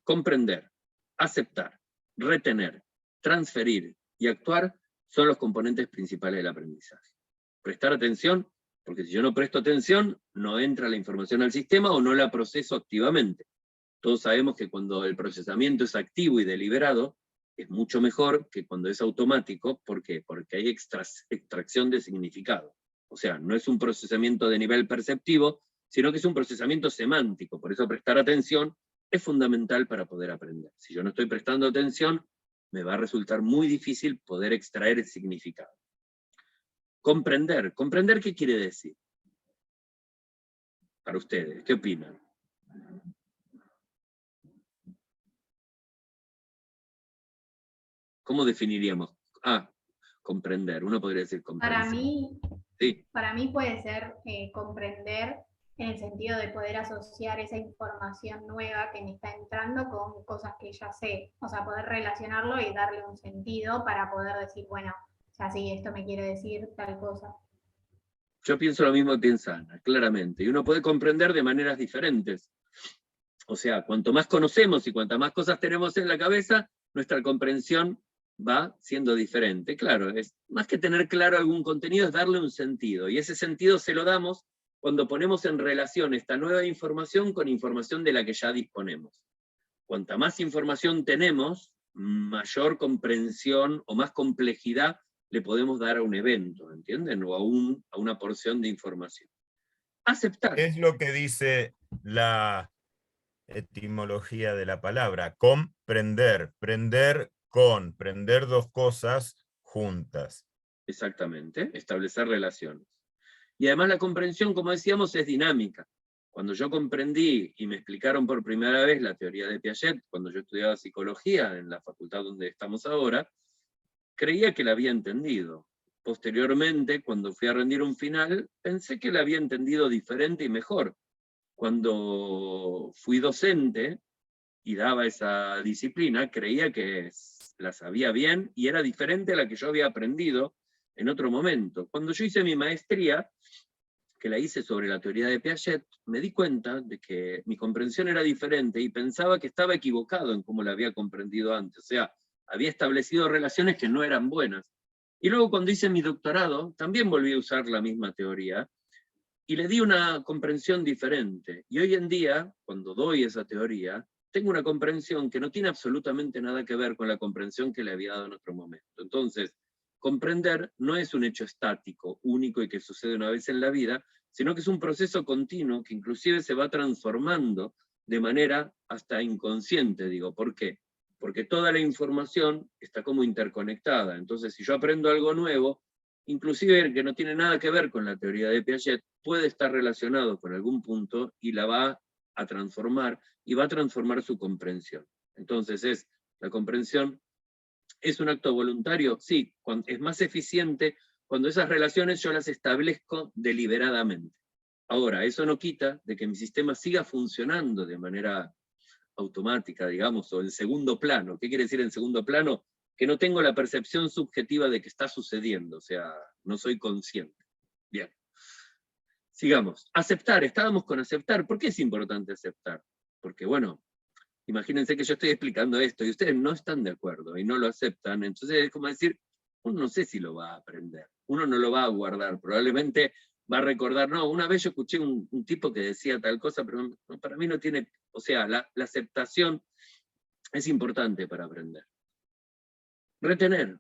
comprender, aceptar, retener, transferir y actuar son los componentes principales del aprendizaje. Prestar atención, porque si yo no presto atención, no entra la información al sistema o no la proceso activamente. Todos sabemos que cuando el procesamiento es activo y deliberado, es mucho mejor que cuando es automático. ¿Por qué? Porque hay extracción de significado. O sea, no es un procesamiento de nivel perceptivo, sino que es un procesamiento semántico. Por eso prestar atención es fundamental para poder aprender. Si yo no estoy prestando atención, me va a resultar muy difícil poder extraer el significado. Comprender. ¿Comprender qué quiere decir? Para ustedes, ¿qué opinan? ¿Cómo definiríamos? Comprender. Uno podría decir comprensión. Para mí puede ser comprender en el sentido de poder asociar esa información nueva que me está entrando con cosas que ya sé. O sea, poder relacionarlo y darle un sentido para poder decir, bueno, o sea, sí, esto me quiere decir tal cosa. Yo pienso lo mismo que piensa Ana, claramente. Y uno puede comprender de maneras diferentes. O sea, cuanto más conocemos y cuantas más cosas tenemos en la cabeza, nuestra comprensión va siendo diferente. Claro, es más que tener claro algún contenido, es darle un sentido. Y ese sentido se lo damos cuando ponemos en relación esta nueva información con información de la que ya disponemos. Cuanta más información tenemos, mayor comprensión o más complejidad le podemos dar a un evento, ¿entienden? O a una porción de información. Aceptar. ¿Qué es lo que dice la etimología de la palabra? Comprender. Prender con. Prender dos cosas juntas. Exactamente, establecer relaciones. Y además la comprensión, como decíamos, es dinámica. Cuando yo comprendí y me explicaron por primera vez la teoría de Piaget, cuando yo estudiaba psicología en la facultad donde estamos ahora, creía que la había entendido. Posteriormente, cuando fui a rendir un final, pensé que la había entendido diferente y mejor. Cuando fui docente y daba esa disciplina, creía que la sabía bien y era diferente a la que yo había aprendido en otro momento. Cuando yo hice mi maestría, que la hice sobre la teoría de Piaget, me di cuenta de que mi comprensión era diferente y pensaba que estaba equivocado en cómo la había comprendido antes. O sea, había establecido relaciones que no eran buenas. Y luego cuando hice mi doctorado, también volví a usar la misma teoría y le di una comprensión diferente. Y hoy en día, cuando doy esa teoría, tengo una comprensión que no tiene absolutamente nada que ver con la comprensión que le había dado en otro momento. Entonces, comprender no es un hecho estático, único y que sucede una vez en la vida, sino que es un proceso continuo que inclusive se va transformando de manera hasta inconsciente, digo. ¿Por qué? Porque toda la información está como interconectada. Entonces, si yo aprendo algo nuevo, inclusive que no tiene nada que ver con la teoría de Piaget, puede estar relacionado con algún punto y la va a transformar, y va a transformar su comprensión. Entonces la comprensión es un acto voluntario, sí, es más eficiente cuando esas relaciones yo las establezco deliberadamente. Ahora, eso no quita de que mi sistema siga funcionando de manera automática, digamos, o en segundo plano. ¿Qué quiere decir en segundo plano? Que no tengo la percepción subjetiva de que está sucediendo, o sea, no soy consciente. Bien. Sigamos. Aceptar, estábamos con aceptar. ¿Por qué es importante aceptar? Porque, bueno, imagínense que yo estoy explicando esto y ustedes no están de acuerdo y no lo aceptan, entonces es como decir, uno no sé si lo va a aprender, uno no lo va a guardar, probablemente va a recordar, no, una vez yo escuché un tipo que decía tal cosa, pero para mí no tiene, o sea, la aceptación es importante para aprender. Retener.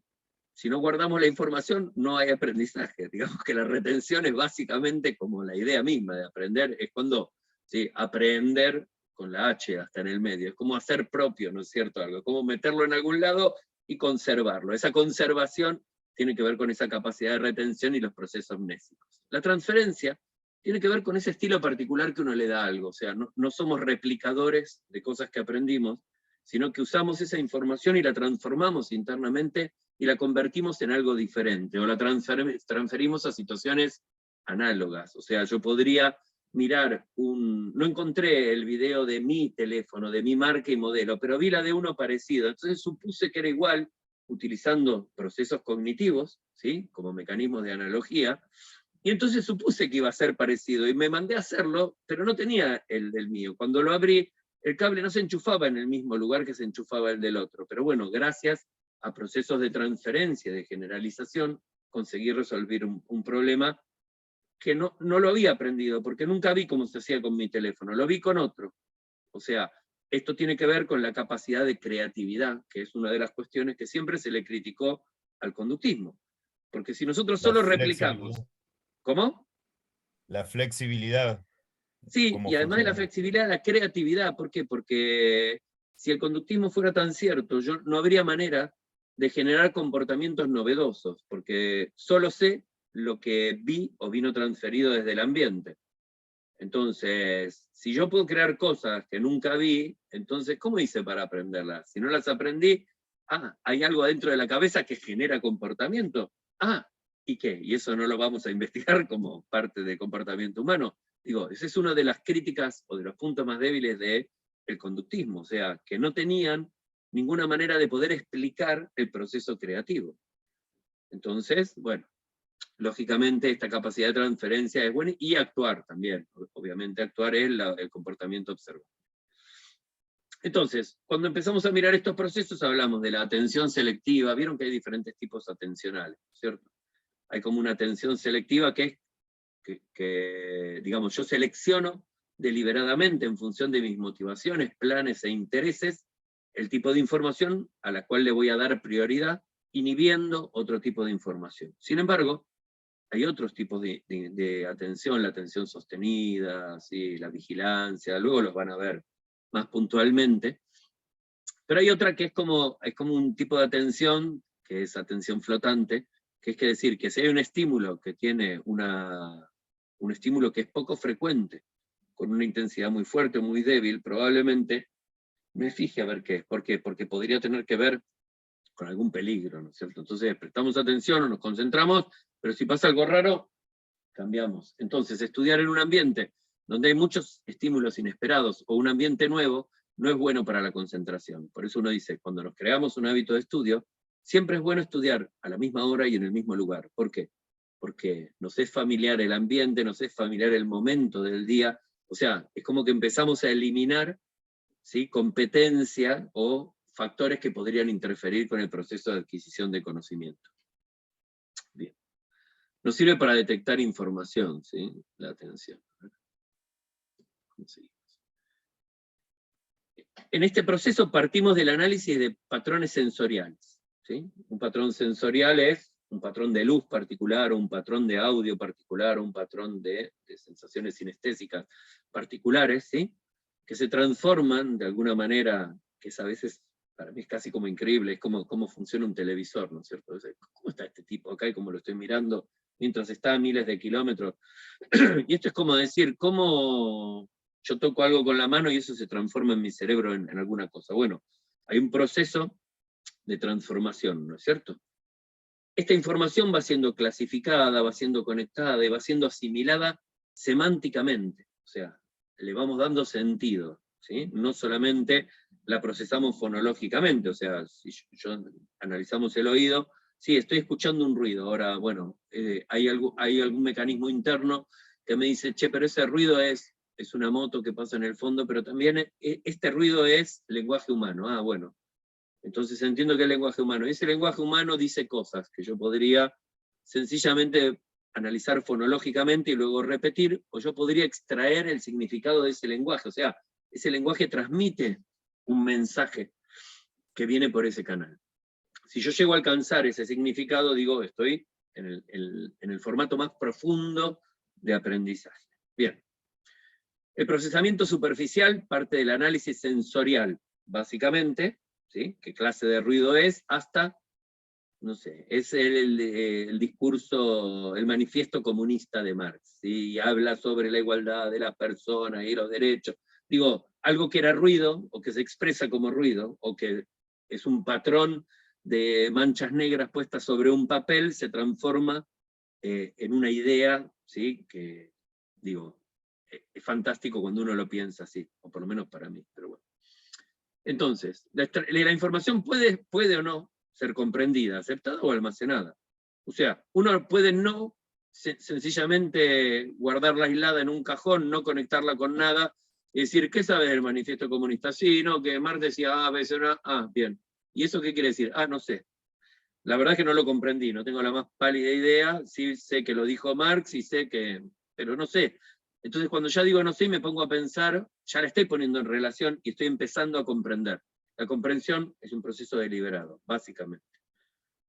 Si no guardamos la información, no hay aprendizaje. Digamos que la retención es básicamente como la idea misma de aprender, es cuando, ¿sí? Aprender con la H hasta en el medio, es como hacer propio, ¿no es cierto? Algo, como meterlo en algún lado y conservarlo. Esa conservación tiene que ver con esa capacidad de retención y los procesos mnésicos. La transferencia tiene que ver con ese estilo particular que uno le da a algo, o sea, no somos replicadores de cosas que aprendimos, sino que usamos esa información y la transformamos internamente y la convertimos en algo diferente, o la transferimos a situaciones análogas. O sea, yo podría mirar no encontré el video de mi teléfono, de mi marca y modelo, pero vi la de uno parecido, entonces supuse que era igual, utilizando procesos cognitivos, ¿sí? Como mecanismos de analogía, y entonces supuse que iba a ser parecido, y me mandé a hacerlo, pero no tenía el del mío. Cuando lo abrí, el cable no se enchufaba en el mismo lugar que se enchufaba el del otro, pero bueno, gracias a procesos de transferencia, de generalización, conseguí resolver un problema que no lo había aprendido, porque nunca vi cómo se hacía con mi teléfono, lo vi con otro. O sea, esto tiene que ver con la capacidad de creatividad, que es una de las cuestiones que siempre se le criticó al conductismo. Porque si nosotros solo replicamos... ¿Cómo? La flexibilidad. Sí, y además de la flexibilidad, la creatividad. ¿Por qué? Porque si el conductismo fuera tan cierto, no habría manera de generar comportamientos novedosos, porque solo sé lo que vi o vino transferido desde el ambiente. Entonces, si yo puedo crear cosas que nunca vi, entonces, ¿cómo hice para aprenderlas? Si no las aprendí, hay algo adentro de la cabeza que genera comportamiento. ¿Y qué? Y eso no lo vamos a investigar como parte del comportamiento humano. Digo, esa es una de las críticas o de los puntos más débiles del conductismo, o sea, que no tenían ninguna manera de poder explicar el proceso creativo. Entonces, bueno, lógicamente esta capacidad de transferencia es buena, y actuar también, obviamente actuar es el comportamiento observado. Entonces, cuando empezamos a mirar estos procesos hablamos de la atención selectiva, vieron que hay diferentes tipos atencionales, ¿cierto? Hay como una atención selectiva que es que, digamos, yo selecciono deliberadamente en función de mis motivaciones, planes e intereses, el tipo de información a la cual le voy a dar prioridad, inhibiendo otro tipo de información. Sin embargo, hay otros tipos de atención, la atención sostenida, ¿sí? La vigilancia, luego los van a ver más puntualmente, pero hay otra que es como un tipo de atención, que es atención flotante, que es decir, que si hay un estímulo que tiene un estímulo que es poco frecuente, con una intensidad muy fuerte o muy débil, probablemente me fije a ver qué es. ¿Por qué? Porque podría tener que ver con algún peligro, ¿no es cierto? Entonces prestamos atención o nos concentramos, pero si pasa algo raro, cambiamos. Entonces, estudiar en un ambiente donde hay muchos estímulos inesperados o un ambiente nuevo, no es bueno para la concentración. Por eso uno dice, cuando nos creamos un hábito de estudio, siempre es bueno estudiar a la misma hora y en el mismo lugar. ¿Por qué? Porque nos es familiar el ambiente, nos es familiar el momento del día, o sea, es como que empezamos a eliminar, ¿sí?, competencia o factores que podrían interferir con el proceso de adquisición de conocimiento. Bien. Nos sirve para detectar información, ¿sí?, la atención. En este proceso partimos del análisis de patrones sensoriales, ¿sí? Un patrón sensorial es un patrón de luz particular, o un patrón de audio particular, o un patrón de sensaciones sinestésicas particulares, ¿sí?, que se transforman de alguna manera, que es a veces, para mí es casi como increíble, es como cómo funciona un televisor, ¿no es cierto? ¿Cómo está este tipo acá y cómo lo estoy mirando mientras está a miles de kilómetros? Y esto es como decir, ¿cómo yo toco algo con la mano y eso se transforma en mi cerebro en alguna cosa? Bueno, hay un proceso de transformación, ¿no es cierto? Esta información va siendo clasificada, va siendo conectada y va siendo asimilada semánticamente, o sea, le vamos dando sentido, ¿sí? No solamente la procesamos fonológicamente, o sea, si yo analizamos el oído, sí, estoy escuchando un ruido, ahora, bueno, hay algún mecanismo interno que me dice, che, pero ese ruido es una moto que pasa en el fondo, pero también este ruido es lenguaje humano. Bueno, entonces entiendo que es lenguaje humano. Y ese lenguaje humano dice cosas que yo podría sencillamente analizar fonológicamente y luego repetir, o yo podría extraer el significado de ese lenguaje. O sea, ese lenguaje transmite un mensaje que viene por ese canal. Si yo llego a alcanzar ese significado, digo, estoy en el formato más profundo de aprendizaje. Bien. El procesamiento superficial parte del análisis sensorial, básicamente, ¿sí? ¿Qué clase de ruido es? Hasta, no sé, es el discurso, el manifiesto comunista de Marx, ¿sí? Y habla sobre la igualdad de las personas y los derechos. Digo, algo que era ruido, o que se expresa como ruido, o que es un patrón de manchas negras puestas sobre un papel, se transforma en una idea, ¿sí? Que, digo, es fantástico cuando uno lo piensa así, o por lo menos para mí, pero bueno. Entonces, la información puede o no ser comprendida, aceptada o almacenada. O sea, uno puede no sencillamente guardarla aislada en un cajón, no conectarla con nada, y decir, ¿qué sabe del manifiesto comunista? Sí, no, que Marx decía A, B, C, bien. ¿Y eso qué quiere decir? No sé. La verdad es que no lo comprendí, no tengo la más pálida idea, sí sé que lo dijo Marx y sé que, pero no sé. Entonces cuando ya digo no sé, me pongo a pensar, ya la estoy poniendo en relación y estoy empezando a comprender. La comprensión es un proceso deliberado, básicamente.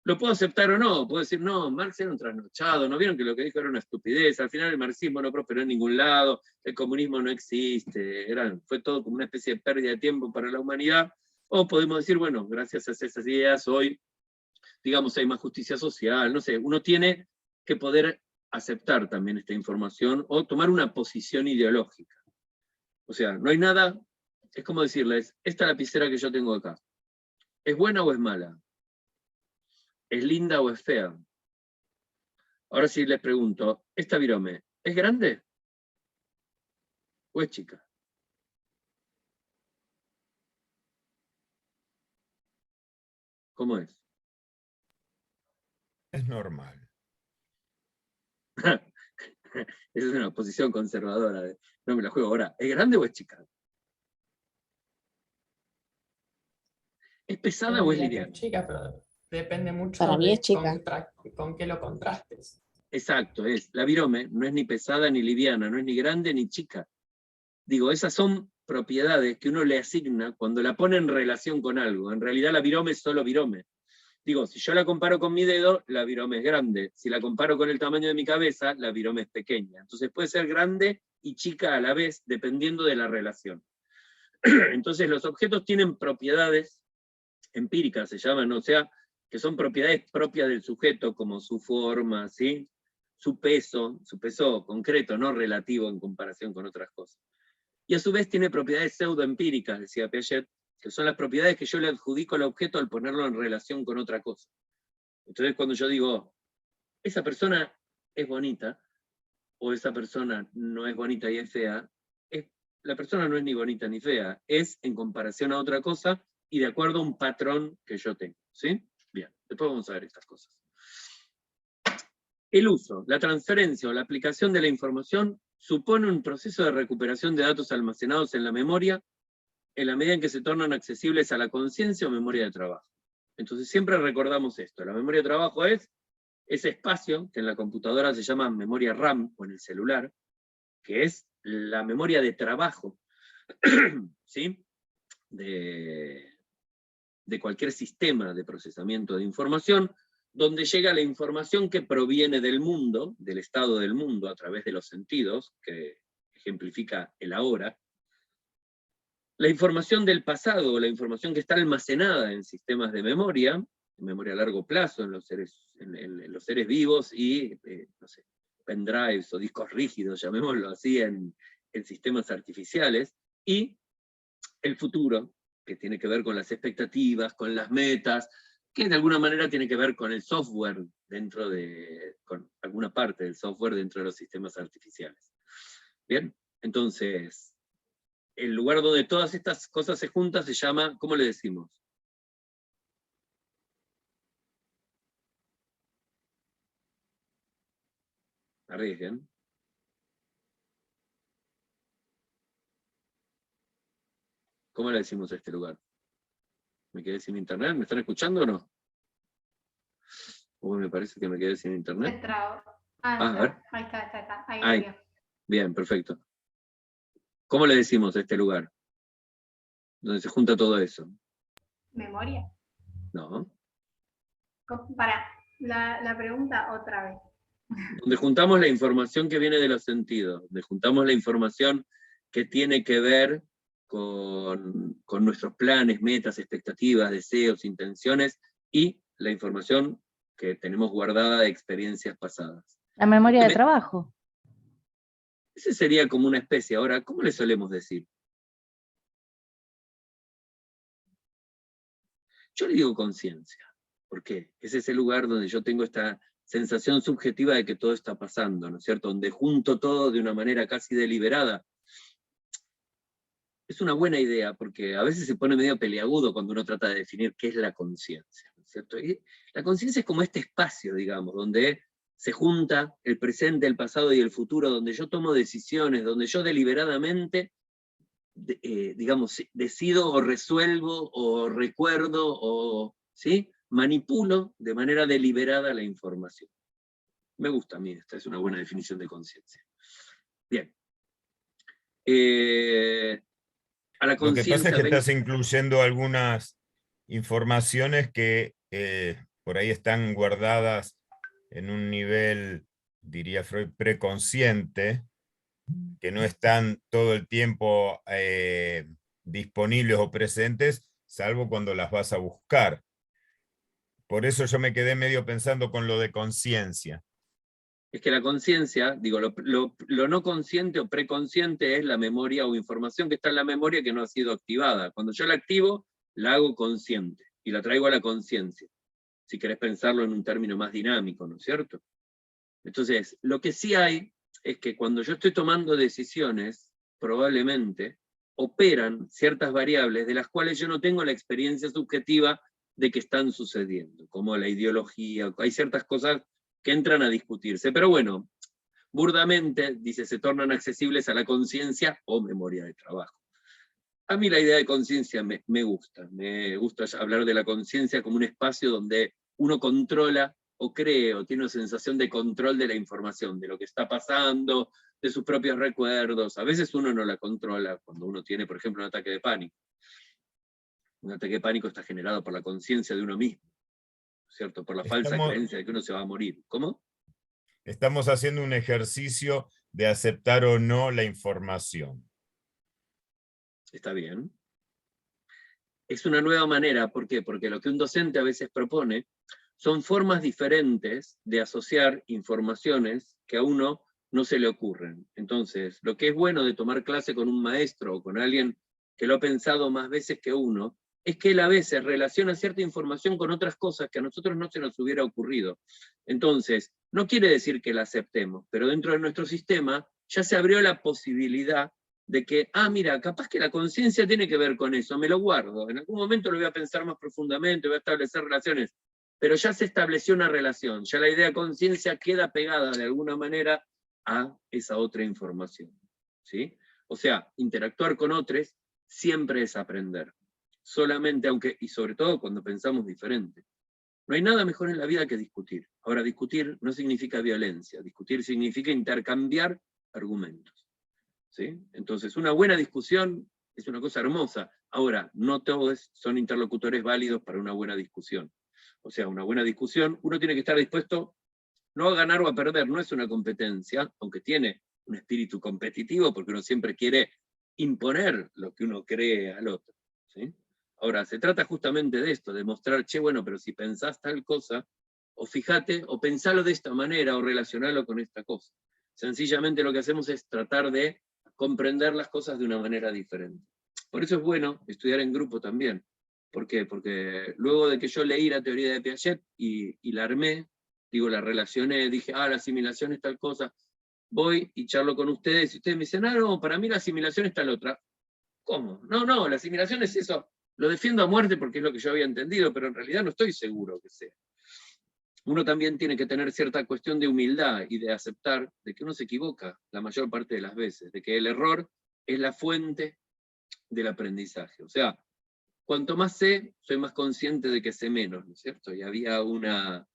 ¿Lo puedo aceptar o no? Puedo decir, no, Marx era un trasnochado, ¿no vieron que lo que dijo era una estupidez? Al final el marxismo no prosperó en ningún lado, el comunismo no existe, fue todo como una especie de pérdida de tiempo para la humanidad. O podemos decir, bueno, gracias a esas ideas hoy, digamos, hay más justicia social, no sé, uno tiene que poder aceptar también esta información o tomar una posición ideológica. O sea, no hay nada, es como decirles, esta lapicera que yo tengo acá, ¿es buena o es mala? ¿Es linda o es fea? Ahora sí les pregunto, ¿esta virome es grande o es chica? ¿Cómo es? Es normal. Esa es una posición conservadora, no me la juego ahora. ¿Es grande o es chica? ¿Es pesada Yo o es diría que liviana? es chica, pero depende mucho Para mí es de chica. con qué lo contrastes. Exacto, la virome no es ni pesada ni liviana, no es ni grande ni chica. Digo, esas son propiedades que uno le asigna cuando la pone en relación con algo. En realidad la virome es solo virome. Digo, si yo la comparo con mi dedo, la virome es grande. Si la comparo con el tamaño de mi cabeza, la virome es pequeña. Entonces puede ser grande y chica a la vez, dependiendo de la relación. Entonces los objetos tienen propiedades empíricas, se llaman, o sea, que son propiedades propias del sujeto, como su forma, ¿sí? Su peso concreto, no relativo en comparación con otras cosas. Y a su vez tiene propiedades pseudoempíricas, decía Piaget, que son las propiedades que yo le adjudico al objeto al ponerlo en relación con otra cosa. Entonces cuando yo digo, esa persona es bonita, o esa persona no es bonita y es fea, la persona no es ni bonita ni fea, es en comparación a otra cosa y de acuerdo a un patrón que yo tengo. ¿Sí? Bien, después vamos a ver estas cosas. El uso, la transferencia o la aplicación de la información supone un proceso de recuperación de datos almacenados en la memoria en la medida en que se tornan accesibles a la conciencia o memoria de trabajo. Entonces siempre recordamos esto, la memoria de trabajo es ese espacio que en la computadora se llama memoria RAM o en el celular, que es la memoria de trabajo, ¿sí? de cualquier sistema de procesamiento de información, donde llega la información que proviene del mundo, del estado del mundo, a través de los sentidos, que ejemplifica el ahora, la información del pasado, la información que está almacenada en sistemas de memoria a largo plazo en los seres vivos y, no sé, pendrives o discos rígidos, llamémoslo así, en sistemas artificiales, y el futuro, que tiene que ver con las expectativas, con las metas, que de alguna manera tiene que ver con el software con alguna parte del software dentro de los sistemas artificiales. Bien, entonces, el lugar donde todas estas cosas se juntan se llama, ¿cómo le decimos? Arriesguen. ¿Cómo le decimos a este lugar? ¿Me quedé sin internet? ¿Me están escuchando o no? Me parece que me quedé sin internet. Se trabó. A ver. Ahí está. Ahí Ahí. volvió. Bien, perfecto. ¿Cómo le decimos a este lugar? Donde se junta todo eso. ¿Memoria? No. Para la pregunta otra vez. Donde juntamos la información que viene de los sentidos, donde juntamos la información que tiene que ver con nuestros planes, metas, expectativas, deseos, intenciones, y la información que tenemos guardada de experiencias pasadas. La memoria de trabajo. Ese sería como una especie. Ahora, ¿cómo le solemos decir? Yo le digo conciencia. ¿Por qué? Ese es el lugar donde yo tengo esta sensación subjetiva de que todo está pasando, ¿no es cierto? Donde junto todo de una manera casi deliberada. Es una buena idea, porque a veces se pone medio peliagudo cuando uno trata de definir qué es la conciencia, ¿no es cierto? Y la conciencia es como este espacio, digamos, donde se junta el presente, el pasado y el futuro, donde yo tomo decisiones, donde yo deliberadamente, digamos, decido o resuelvo o recuerdo o, ¿sí?, manipulo de manera deliberada la información. Me gusta a mí, esta es una buena definición de conciencia. Bien. A la Lo que pasa es que conciencia estás incluyendo algunas informaciones que por ahí están guardadas en un nivel, diría Freud, preconsciente, que no están todo el tiempo disponibles o presentes, salvo cuando las vas a buscar. Por eso yo me quedé medio pensando con lo de conciencia. Es que la conciencia, digo, lo no consciente o preconsciente es la memoria o información que está en la memoria que no ha sido activada. Cuando yo la activo, la hago consciente y la traigo a la conciencia. Si querés pensarlo en un término más dinámico, ¿no es cierto? Entonces, lo que sí hay es que cuando yo estoy tomando decisiones, probablemente operan ciertas variables de las cuales yo no tengo la experiencia subjetiva de que están sucediendo, como la ideología, hay ciertas cosas que entran a discutirse. Pero bueno, burdamente, dice, se tornan accesibles a la conciencia o memoria de trabajo. A mí la idea de conciencia me gusta hablar de la conciencia como un espacio donde uno controla o cree o tiene una sensación de control de la información, de lo que está pasando, de sus propios recuerdos. A veces uno no la controla cuando uno tiene, por ejemplo, un ataque de pánico. Un ataque de pánico está generado por la conciencia de uno mismo, ¿cierto? Por la falsa creencia de que uno se va a morir. ¿Cómo? Estamos haciendo un ejercicio de aceptar o no la información. Está bien. Es una nueva manera, ¿por qué? Porque lo que un docente a veces propone son formas diferentes de asociar informaciones que a uno no se le ocurren. Entonces, lo que es bueno de tomar clase con un maestro o con alguien que lo ha pensado más veces que uno, es que él a veces relaciona cierta información con otras cosas que a nosotros no se nos hubiera ocurrido. Entonces, no quiere decir que la aceptemos, pero dentro de nuestro sistema ya se abrió la posibilidad de que, mira, capaz que la conciencia tiene que ver con eso, me lo guardo, en algún momento lo voy a pensar más profundamente, voy a establecer relaciones, pero ya se estableció una relación, ya la idea de conciencia queda pegada de alguna manera a esa otra información, ¿sí? O sea, interactuar con otros siempre es aprender, solamente y sobre todo cuando pensamos diferente. No hay nada mejor en la vida que discutir. Ahora, discutir no significa violencia, discutir significa intercambiar argumentos, ¿sí? Entonces, una buena discusión es una cosa hermosa. Ahora, no todos son interlocutores válidos para una buena discusión. O sea, una buena discusión, uno tiene que estar dispuesto no a ganar o a perder, no es una competencia, aunque tiene un espíritu competitivo, porque uno siempre quiere imponer lo que uno cree al otro, ¿sí? Ahora, se trata justamente de esto, de mostrar, che, bueno, pero si pensás tal cosa, o fíjate, o pensalo de esta manera, o relacionalo con esta cosa. Sencillamente lo que hacemos es tratar de comprender las cosas de una manera diferente. Por eso es bueno estudiar en grupo también. ¿Por qué? Porque luego de que yo leí la teoría de Piaget y la armé, la relacioné, dije, la asimilación es tal cosa, voy y charlo con ustedes, y ustedes me dicen, no, para mí la asimilación es tal otra. ¿Cómo? No, la asimilación es eso. Lo defiendo a muerte porque es lo que yo había entendido, pero en realidad no estoy seguro que sea. Uno también tiene que tener cierta cuestión de humildad y de aceptar de que uno se equivoca la mayor parte de las veces, de que el error es la fuente del aprendizaje. O sea, cuanto más sé, soy más consciente de que sé menos, ¿no es cierto? Y había una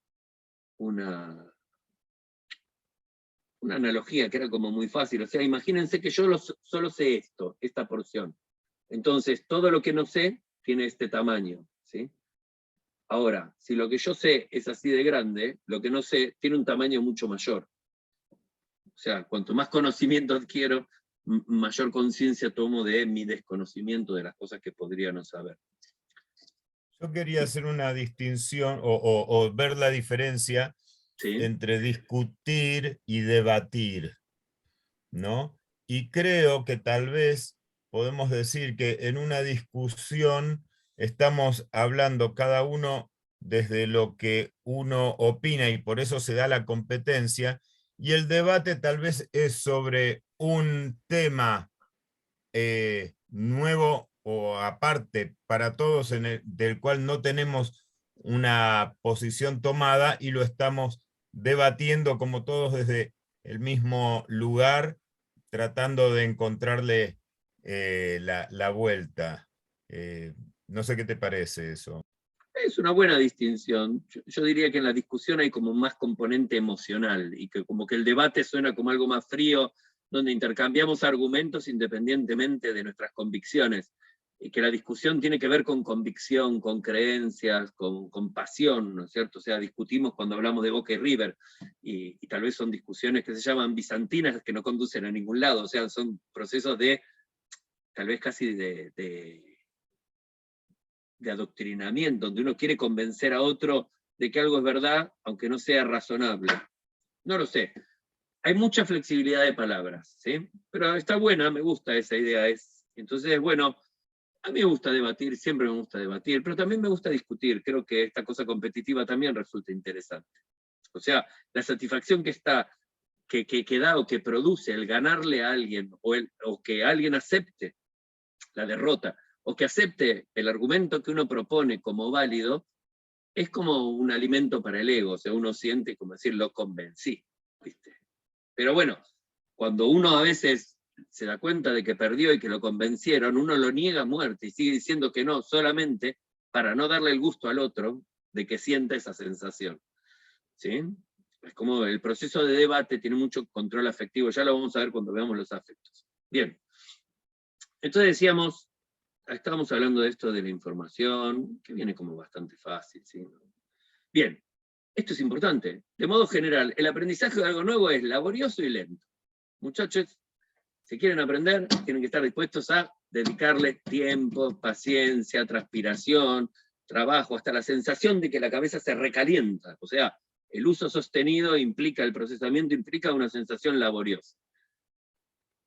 analogía que era como muy fácil. O sea, imagínense que yo solo sé esto, esta porción. Entonces, todo lo que no sé tiene este tamaño, ¿sí? Ahora, si lo que yo sé es así de grande, lo que no sé tiene un tamaño mucho mayor. O sea, cuanto más conocimiento adquiero, mayor conciencia tomo de mi desconocimiento de las cosas que podría no saber. Yo quería hacer una distinción o ver la diferencia ¿Sí? entre discutir y debatir, ¿no? Y creo que tal vez podemos decir que en una discusión estamos hablando cada uno desde lo que uno opina y por eso se da la competencia, y el debate tal vez es sobre un tema nuevo o aparte para todos del cual no tenemos una posición tomada y lo estamos debatiendo como todos desde el mismo lugar, tratando de encontrarle la vuelta. No sé qué te parece eso. Es una buena distinción. Yo diría que en la discusión hay como más componente emocional y que como que el debate suena como algo más frío, donde intercambiamos argumentos independientemente de nuestras convicciones, y que la discusión tiene que ver con convicción, con creencias, con pasión, ¿no es cierto? O sea, discutimos cuando hablamos de Boca y River, y tal vez son discusiones que se llaman bizantinas, que no conducen a ningún lado, o sea, son procesos de, tal vez casi de adoctrinamiento, donde uno quiere convencer a otro de que algo es verdad, aunque no sea razonable. No lo sé. Hay mucha flexibilidad de palabras, ¿sí? Pero está buena, me gusta esa idea. Entonces, bueno, a mí me gusta debatir, siempre me gusta debatir, pero también me gusta discutir. Creo que esta cosa competitiva también resulta interesante. O sea, la satisfacción que da o que produce el ganarle a alguien, o que alguien acepte la derrota, o que acepte el argumento que uno propone como válido, es como un alimento para el ego. O sea, uno siente como decir, lo convencí, ¿viste? Pero bueno, cuando uno a veces se da cuenta de que perdió y que lo convencieron, uno lo niega a muerte y sigue diciendo que no, solamente para no darle el gusto al otro de que sienta esa sensación. ¿Sí? Es como el proceso de debate tiene mucho control afectivo, ya lo vamos a ver cuando veamos los afectos. Bien, entonces decíamos, estábamos hablando de esto de la información, que viene como bastante fácil, ¿sí? Bien, esto es importante. De modo general, el aprendizaje de algo nuevo es laborioso y lento. Muchachos, si quieren aprender, tienen que estar dispuestos a dedicarle tiempo, paciencia, transpiración, trabajo, hasta la sensación de que la cabeza se recalienta. O sea, el uso sostenido implica, el procesamiento implica una sensación laboriosa.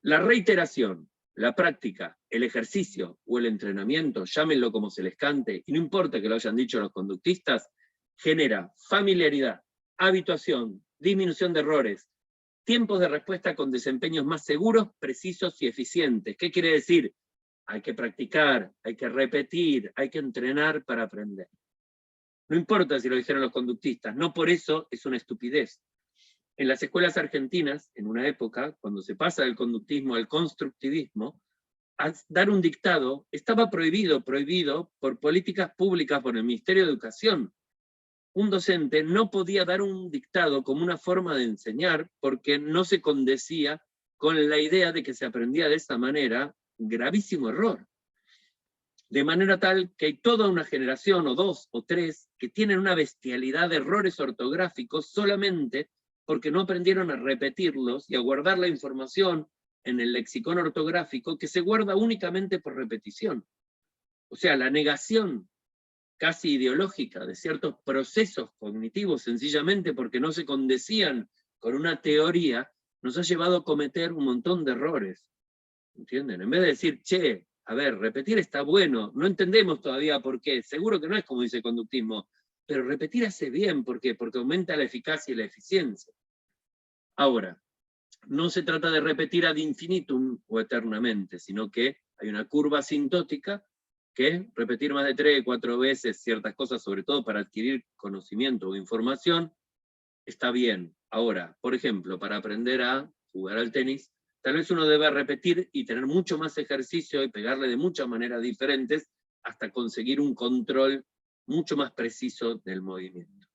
La reiteración, la práctica, el ejercicio o el entrenamiento, llámenlo como se les cante, y no importa que lo hayan dicho los conductistas, genera familiaridad, habituación, disminución de errores, tiempos de respuesta con desempeños más seguros, precisos y eficientes. ¿Qué quiere decir? Hay que practicar, hay que repetir, hay que entrenar para aprender. No importa si lo dijeron los conductistas, no por eso es una estupidez. En las escuelas argentinas, en una época, cuando se pasa del conductismo al constructivismo, dar un dictado estaba prohibido por políticas públicas, por el Ministerio de Educación. Un docente no podía dar un dictado como una forma de enseñar porque no se condecía con la idea de que se aprendía de esa manera, gravísimo error. De manera tal que hay toda una generación, o dos, o tres, que tienen una bestialidad de errores ortográficos solamente porque no aprendieron a repetirlos y a guardar la información en el lexicón ortográfico que se guarda únicamente por repetición. O sea, la negación casi ideológica de ciertos procesos cognitivos, sencillamente porque no se condecían con una teoría, nos ha llevado a cometer un montón de errores. ¿Entienden? En vez de decir, che, a ver, repetir está bueno, no entendemos todavía por qué, seguro que no es como dice el conductismo, pero repetir hace bien, ¿por qué? Porque aumenta la eficacia y la eficiencia. Ahora, no se trata de repetir ad infinitum o eternamente, sino que hay una curva asintótica que repetir más de 3 o 4 veces ciertas cosas, sobre todo para adquirir conocimiento o información, está bien. Ahora, por ejemplo, para aprender a jugar al tenis, tal vez uno debe repetir y tener mucho más ejercicio y pegarle de muchas maneras diferentes hasta conseguir un control mucho más preciso del movimiento.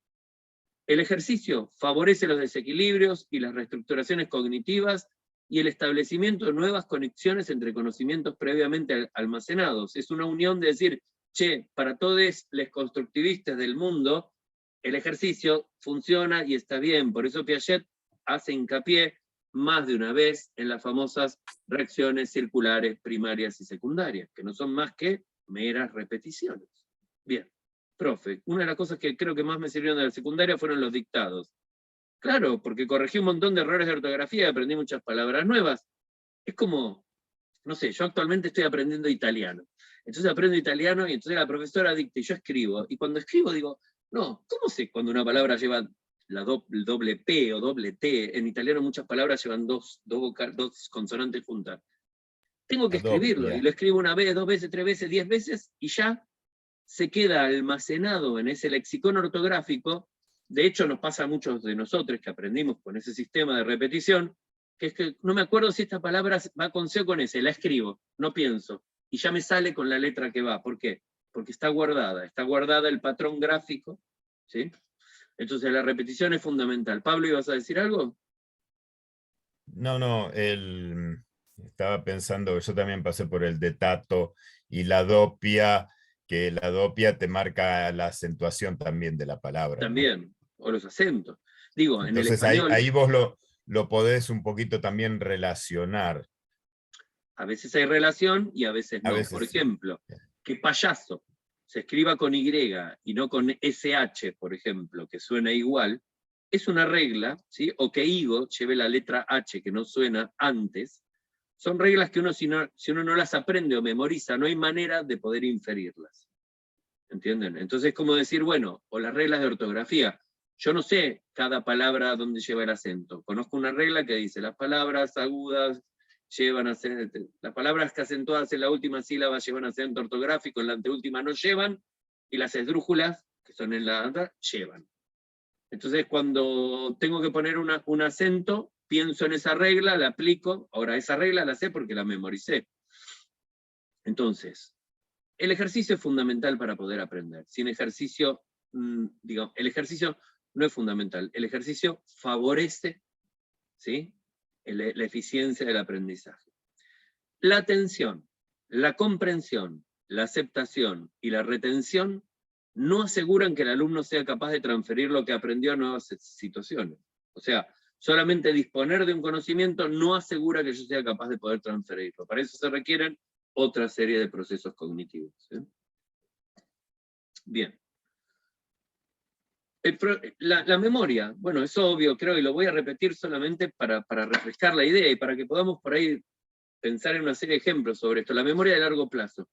El ejercicio favorece los desequilibrios y las reestructuraciones cognitivas y el establecimiento de nuevas conexiones entre conocimientos previamente almacenados. Es una unión de decir, che, para todos los constructivistas del mundo, el ejercicio funciona y está bien. Por eso Piaget hace hincapié más de una vez en las famosas reacciones circulares primarias y secundarias, que no son más que meras repeticiones. Bien, profe, una de las cosas que creo que más me sirvieron de la secundaria fueron los dictados. Claro, porque corregí un montón de errores de ortografía y aprendí muchas palabras nuevas. Es como, no sé, yo actualmente estoy aprendiendo italiano. Entonces aprendo italiano y entonces la profesora dicta y yo escribo. Y cuando escribo digo, no, ¿cómo sé cuando una palabra lleva el doble P o doble T? En italiano muchas palabras llevan dos consonantes juntas. Tengo que La escribirlo, doppia. y lo escribo una vez, 2 veces, 3 veces, 10 veces, y ya se queda almacenado en ese lexicón ortográfico. De hecho, nos pasa a muchos de nosotros que aprendimos con ese sistema de repetición, que es que no me acuerdo si esta palabra va con C o con S, la escribo, no pienso, y ya me sale con la letra que va. ¿Por qué? Porque está guardada el patrón gráfico, ¿sí? Entonces la repetición es fundamental. Pablo, ¿ibas a decir algo? No, estaba pensando, yo también pasé por el detato y la doppia, que la doppia te marca la acentuación también de la palabra, ¿no? También, o los acentos. Digo, en el Entonces ahí, español, ahí vos lo podés un poquito también relacionar. a veces hay relación y a veces A no. veces Por sí. ejemplo, que payaso se escriba con Y y no con SH, por ejemplo, que suena igual, es una regla, ¿sí? O que higo lleve la letra H, que no suena antes. Son reglas que uno, si uno no las aprende o memoriza, no hay manera de poder inferirlas. ¿Entienden? Entonces es como decir, bueno, o las reglas de ortografía. Yo no sé cada palabra dónde lleva el acento. Conozco una regla que dice, las palabras agudas llevan acento, las palabras que acentuadas en la última sílaba llevan acento ortográfico, en la anteúltima no llevan, y las esdrújulas, que son en la otra, llevan. Entonces cuando tengo que poner un acento, pienso en esa regla, la aplico. Ahora, esa regla la sé porque la memoricé. Entonces, el ejercicio es fundamental para poder aprender. Sin ejercicio, digamos, el ejercicio no es fundamental. El ejercicio favorece, ¿sí?, la eficiencia del aprendizaje. La atención, la comprensión, la aceptación y la retención no aseguran que el alumno sea capaz de transferir lo que aprendió a nuevas situaciones. O sea, solamente disponer de un conocimiento no asegura que yo sea capaz de poder transferirlo. Para eso se requieren otra serie de procesos cognitivos. Bien. La memoria, bueno, es obvio, creo, y lo voy a repetir solamente para refrescar la idea y para que podamos por ahí pensar en una serie de ejemplos sobre esto. La memoria de largo plazo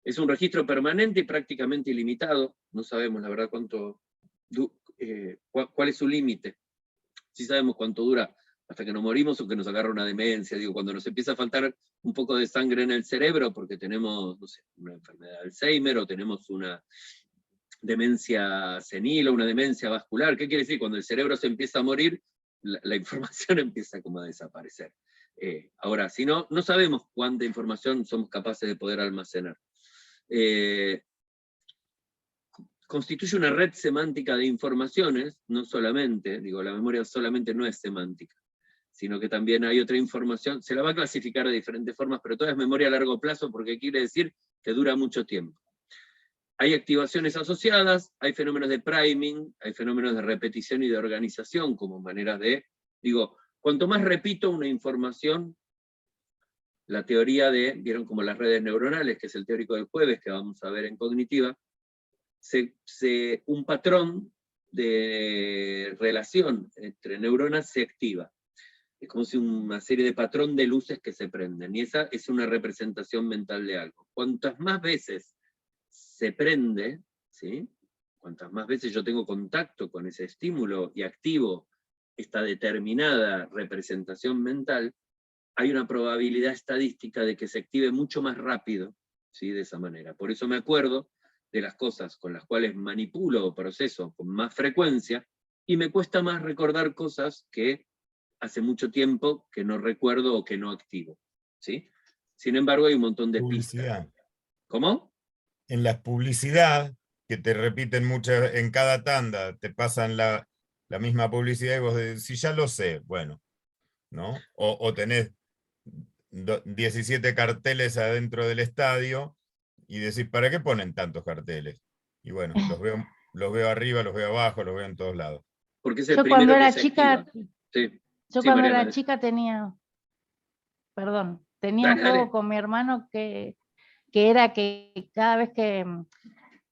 es un registro permanente y prácticamente ilimitado. No sabemos, la verdad, cuál es su límite. Sí sabemos cuánto dura hasta que nos morimos o que nos agarra una demencia. Digo, cuando nos empieza a faltar un poco de sangre en el cerebro porque tenemos, no sé, una enfermedad de Alzheimer o tenemos una demencia senil o una demencia vascular. ¿Qué quiere decir? Cuando el cerebro se empieza a morir, la información empieza como a desaparecer. Ahora, si no, no sabemos cuánta información somos capaces de poder almacenar. Constituye una red semántica de informaciones, no solamente, digo, la memoria solamente no es semántica, sino que también hay otra información, se la va a clasificar de diferentes formas, pero toda es memoria a largo plazo porque quiere decir que dura mucho tiempo. Hay activaciones asociadas, hay fenómenos de priming, hay fenómenos de repetición y de organización como maneras de, digo, cuanto más repito una información, la teoría vieron como las redes neuronales, que es el teórico del jueves, que vamos a ver en cognitiva, un patrón de relación entre neuronas se activa. Es como si una serie de patrón de luces que se prenden, y esa es una representación mental de algo. Cuantas más veces se prende, ¿sí?, cuantas más veces yo tengo contacto con ese estímulo y activo esta determinada representación mental, hay una probabilidad estadística de que se active mucho más rápido, ¿sí?, de esa manera. Por eso me acuerdo de las cosas con las cuales manipulo o proceso con más frecuencia, y me cuesta más recordar cosas que hace mucho tiempo que no recuerdo o que no activo, ¿sí? Sin embargo, hay un montón de Publicidad. pistas. ¿Cómo? En la publicidad, que te repiten muchas, en cada tanda, te pasan la misma publicidad y vos decís, si ya lo sé, bueno, ¿no? O tenés 17 carteles adentro del estadio, y decís, ¿para qué ponen tantos carteles? Y bueno, los veo arriba, los veo abajo, los veo en todos lados. Porque es el Yo cuando primero que era se chica, activa. Sí. Yo Sí, cuando Mariana. era chica tenía un Dale, juego dale. con mi hermano que era que cada vez que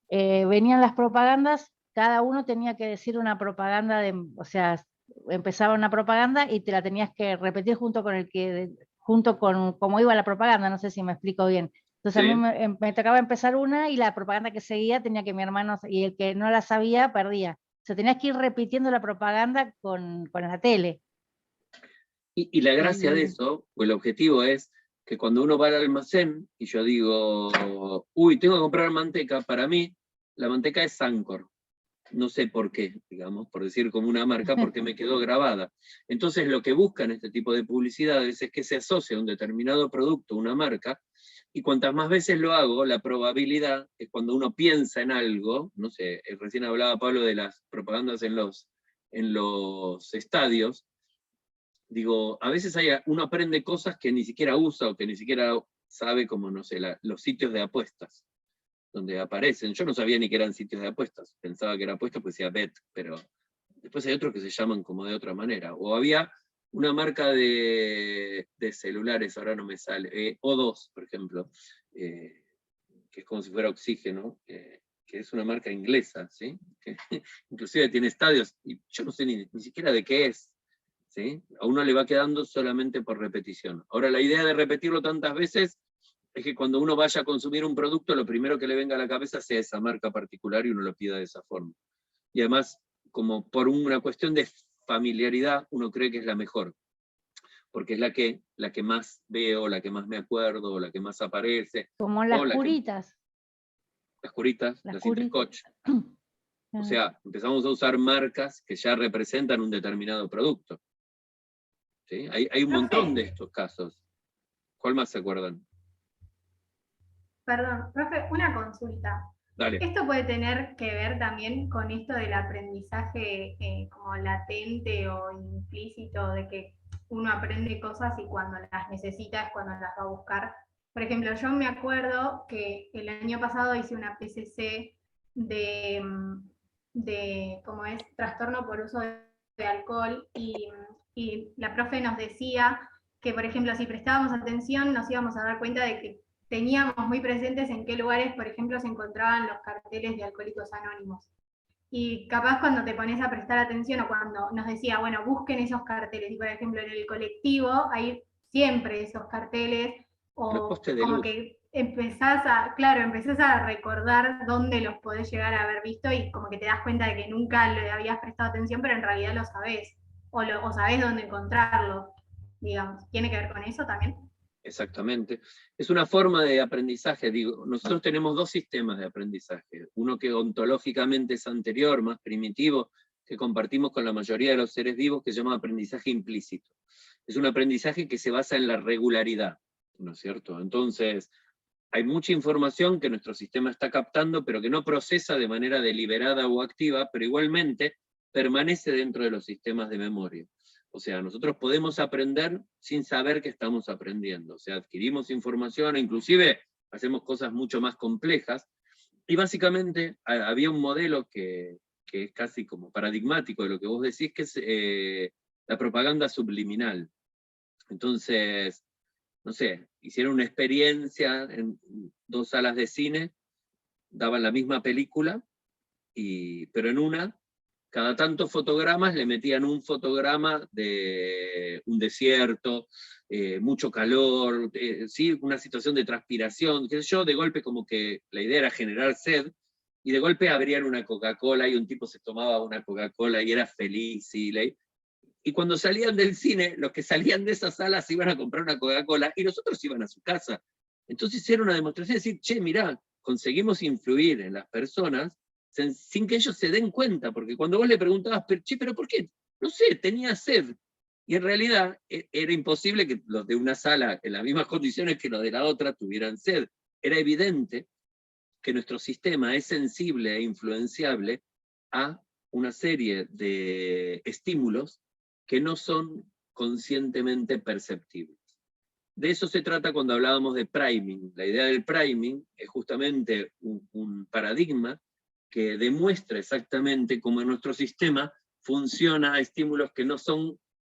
venían las propagandas, cada uno tenía que decir una propaganda, o sea, empezaba una propaganda y te la tenías que repetir junto con cómo iba la propaganda, no sé si me explico bien. Entonces Sí. a mí me tocaba empezar una y la propaganda que seguía tenía que mi hermano, y el que no la sabía, perdía. O sea, tenías que ir repitiendo la propaganda con la tele. Y la gracia de Y eso, o el objetivo es que cuando uno va al almacén y yo digo, uy, tengo que comprar manteca, para mí la manteca es Sancor. No sé por qué, digamos, por decir como una marca, porque me quedó grabada. Entonces lo que buscan este tipo de publicidades es que se asocie a un determinado producto, una marca, y cuantas más veces lo hago, la probabilidad es cuando uno piensa en algo, no sé, recién hablaba Pablo de las propagandas en los estadios, digo, a veces uno aprende cosas que ni siquiera usa o que ni siquiera sabe, como, no sé, los sitios de apuestas, donde aparecen. Yo no sabía ni que eran sitios de apuestas, pensaba que era apuestas pues decía bet, pero después hay otros que se llaman como de otra manera. O había una marca de celulares, ahora no me sale, O2, por ejemplo, que es como si fuera oxígeno, que es una marca inglesa, ¿sí? Que inclusive tiene estadios, y yo no sé ni siquiera de qué es. ¿Sí? A uno le va quedando solamente por repetición. Ahora, la idea de repetirlo tantas veces es que cuando uno vaya a consumir un producto, lo primero que le venga a la cabeza sea esa marca particular y uno lo pida de esa forma. Y además, como por una cuestión de familiaridad, uno cree que es la mejor, porque es la que más veo, la que más me acuerdo, la que más aparece, como o las la que, curitas. las curitas, Las las curitas. Interscotch. O sea, empezamos a usar marcas que ya representan un determinado producto. ¿Sí? Hay un montón de estos casos. ¿Cuál más se acuerdan? Perdón, profe, una consulta. Dale. Esto puede tener que ver también con esto del aprendizaje como latente o implícito, de que uno aprende cosas y cuando las necesita es cuando las va a buscar. Por ejemplo, yo me acuerdo que el año pasado hice una PCC de ¿cómo es? Trastorno por uso de alcohol y la profe nos decía que, por ejemplo, si prestábamos atención nos íbamos a dar cuenta de que teníamos muy presentes en qué lugares, por ejemplo, se encontraban los carteles de Alcohólicos Anónimos. Y capaz cuando te pones a prestar atención o cuando nos decía, bueno, busquen esos carteles, y por ejemplo en el colectivo hay siempre esos carteles, Los o postes de como luz. que empezás a recordar dónde los podés llegar a haber visto y como que te das cuenta de que nunca le habías prestado atención, pero en realidad lo sabés, o sabés dónde encontrarlo, digamos. ¿Tiene que ver con eso también? Exactamente. Es una forma de aprendizaje. Digo, nosotros tenemos dos sistemas de aprendizaje. Uno que ontológicamente es anterior, más primitivo, que compartimos con la mayoría de los seres vivos, que se llama aprendizaje implícito. Es un aprendizaje que se basa en la regularidad, ¿no es cierto? Entonces, hay mucha información que nuestro sistema está captando, pero que no procesa de manera deliberada o activa, pero igualmente permanece dentro de los sistemas de memoria. O sea, nosotros podemos aprender sin saber que estamos aprendiendo. O sea, adquirimos información, inclusive hacemos cosas mucho más complejas. Y básicamente había un modelo que es casi como paradigmático de lo que vos decís, que es la propaganda subliminal. Entonces, no sé, hicieron una experiencia en 2 salas de cine, daban la misma película, pero en una, cada tantos fotogramas le metían un fotograma de un desierto, mucho calor, ¿sí? Una situación de transpiración, qué sé yo, de golpe como que la idea era generar sed, y de golpe abrían una Coca-Cola y un tipo se tomaba una Coca-Cola y era feliz, y cuando salían del cine, los que salían de esas salas iban a comprar una Coca-Cola y los otros iban a su casa. Entonces era una demostración de decir, che, mirá, conseguimos influir en las personas sin que ellos se den cuenta, porque cuando vos le preguntabas, pero ¿por qué? No sé, tenía sed. Y en realidad era imposible que los de una sala, en las mismas condiciones que los de la otra, tuvieran sed. Era evidente que nuestro sistema es sensible e influenciable a una serie de estímulos que no son conscientemente perceptibles. De eso se trata cuando hablábamos de priming. La idea del priming es justamente un paradigma que demuestra exactamente cómo en nuestro sistema funciona a estímulos que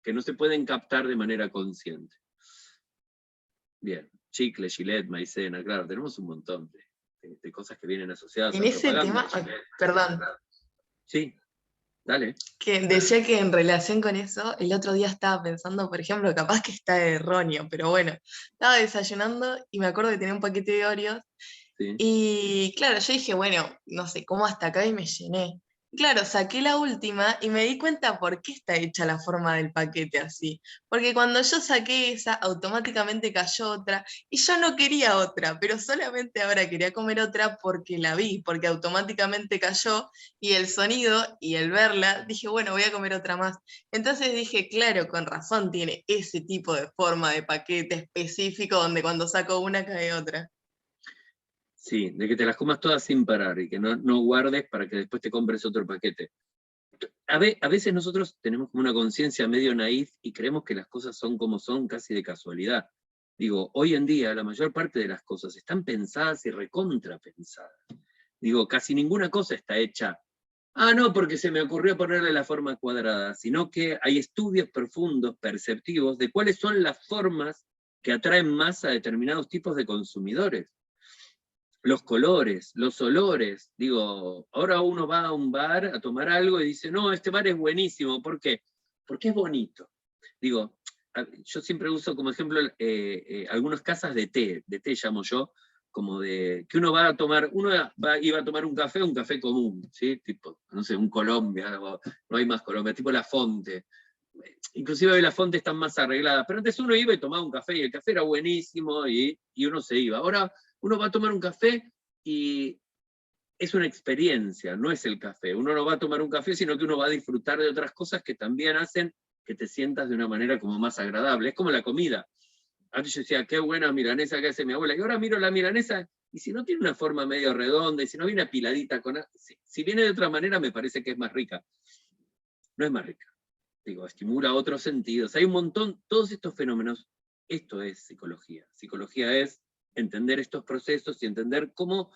que no se pueden captar de manera consciente. Bien, chicle, Gillette, maicena, claro, tenemos un montón de cosas que vienen asociadas En a ese propaganda. tema, perdón, Sí, dale. que decía que en relación con eso, el otro día estaba pensando, por ejemplo, capaz que está erróneo, pero bueno, estaba desayunando y me acuerdo que tenía un paquete de Oreos Sí. y claro, yo dije, bueno, no sé, cómo hasta acá y me llené. Claro, saqué la última y me di cuenta por qué está hecha la forma del paquete así. Porque cuando yo saqué esa, automáticamente cayó otra y yo no quería otra, pero solamente ahora quería comer otra porque la vi, porque automáticamente cayó y el sonido y el verla, dije, bueno, voy a comer otra más. Entonces dije, claro, con razón tiene ese tipo de forma de paquete específico donde cuando saco una cae otra. Sí, de que te las comas todas sin parar y que no guardes para que después te compres otro paquete. A veces nosotros tenemos como una conciencia medio naif y creemos que las cosas son como son casi de casualidad. Digo, hoy en día la mayor parte de las cosas están pensadas y recontrapensadas. Digo, casi ninguna cosa está hecha, no, porque se me ocurrió ponerle la forma cuadrada, sino que hay estudios profundos, perceptivos, de cuáles son las formas que atraen más a determinados tipos de consumidores. Los colores, los olores. Digo, ahora uno va a un bar a tomar algo y dice, no, este bar es buenísimo. ¿Por qué? Porque es bonito. Digo, yo siempre uso como ejemplo algunas casas de té llamo yo, como de que uno va a tomar, iba a tomar un café común, ¿sí? Tipo, no sé, un Colombia, no hay más Colombia, tipo La Fonte. Inclusive hoy las fontes están más arregladas, pero antes uno iba y tomaba un café y el café era buenísimo y uno se iba. Ahora uno va a tomar un café y es una experiencia, no es el café. Uno no va a tomar un café, sino que uno va a disfrutar de otras cosas que también hacen que te sientas de una manera como más agradable. Es como la comida. Antes yo decía, qué buena milanesa que hace mi abuela, y ahora miro la milanesa, y si no tiene una forma medio redonda, y si no viene apiladita, si viene de otra manera, me parece que es más rica. No es más rica. Digo, estimula otros sentidos. Hay un montón, todos estos fenómenos, esto es psicología. Psicología es entender estos procesos y entender cómo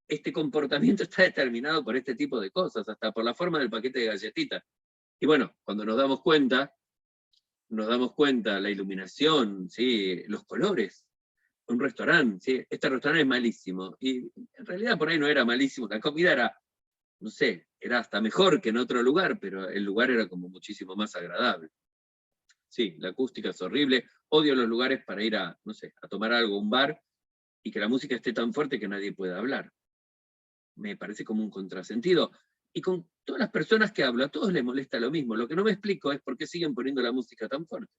este comportamiento está determinado por este tipo de cosas, hasta por la forma del paquete de galletitas. Y bueno, cuando nos damos cuenta, la iluminación, ¿sí? Los colores. Un restaurante, ¿sí? Este restaurante es malísimo. Y en realidad por ahí no era malísimo, la comida era, no sé, era hasta mejor que en otro lugar, pero el lugar era como muchísimo más agradable. Sí, la acústica es horrible, odio los lugares para ir a, no sé, a tomar algo, un bar, y que la música esté tan fuerte que nadie pueda hablar. Me parece como un contrasentido. Y con todas las personas que hablo, a todos les molesta lo mismo. Lo que no me explico es por qué siguen poniendo la música tan fuerte.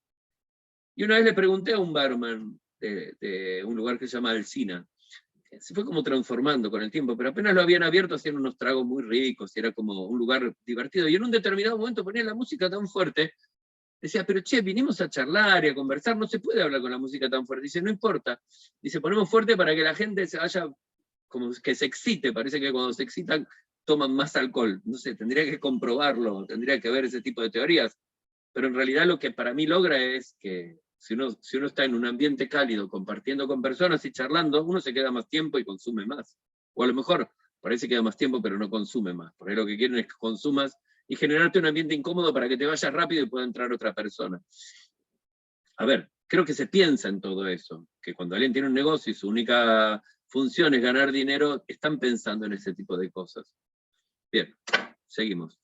Y una vez le pregunté a un barman de un lugar que se llama Alsina, se fue como transformando con el tiempo, pero apenas lo habían abierto, hacían unos tragos muy ricos, y era como un lugar divertido, y en un determinado momento ponían la música tan fuerte, decía, pero che, vinimos a charlar y a conversar, no se puede hablar con la música tan fuerte. Dice, no importa, dice, ponemos fuerte para que la gente se vaya, como que se excite, parece que cuando se excitan toman más alcohol, no sé, tendría que comprobarlo, tendría que ver ese tipo de teorías, pero en realidad lo que para mí logra es que si uno está en un ambiente cálido, compartiendo con personas y charlando, uno se queda más tiempo y consume más. O a lo mejor, parece que queda más tiempo, pero no consume más. Por ahí lo que quieren es que consumas y generarte un ambiente incómodo para que te vayas rápido y pueda entrar otra persona. A ver, creo que se piensa en todo eso, que cuando alguien tiene un negocio y su única función es ganar dinero, están pensando en ese tipo de cosas. Bien, seguimos.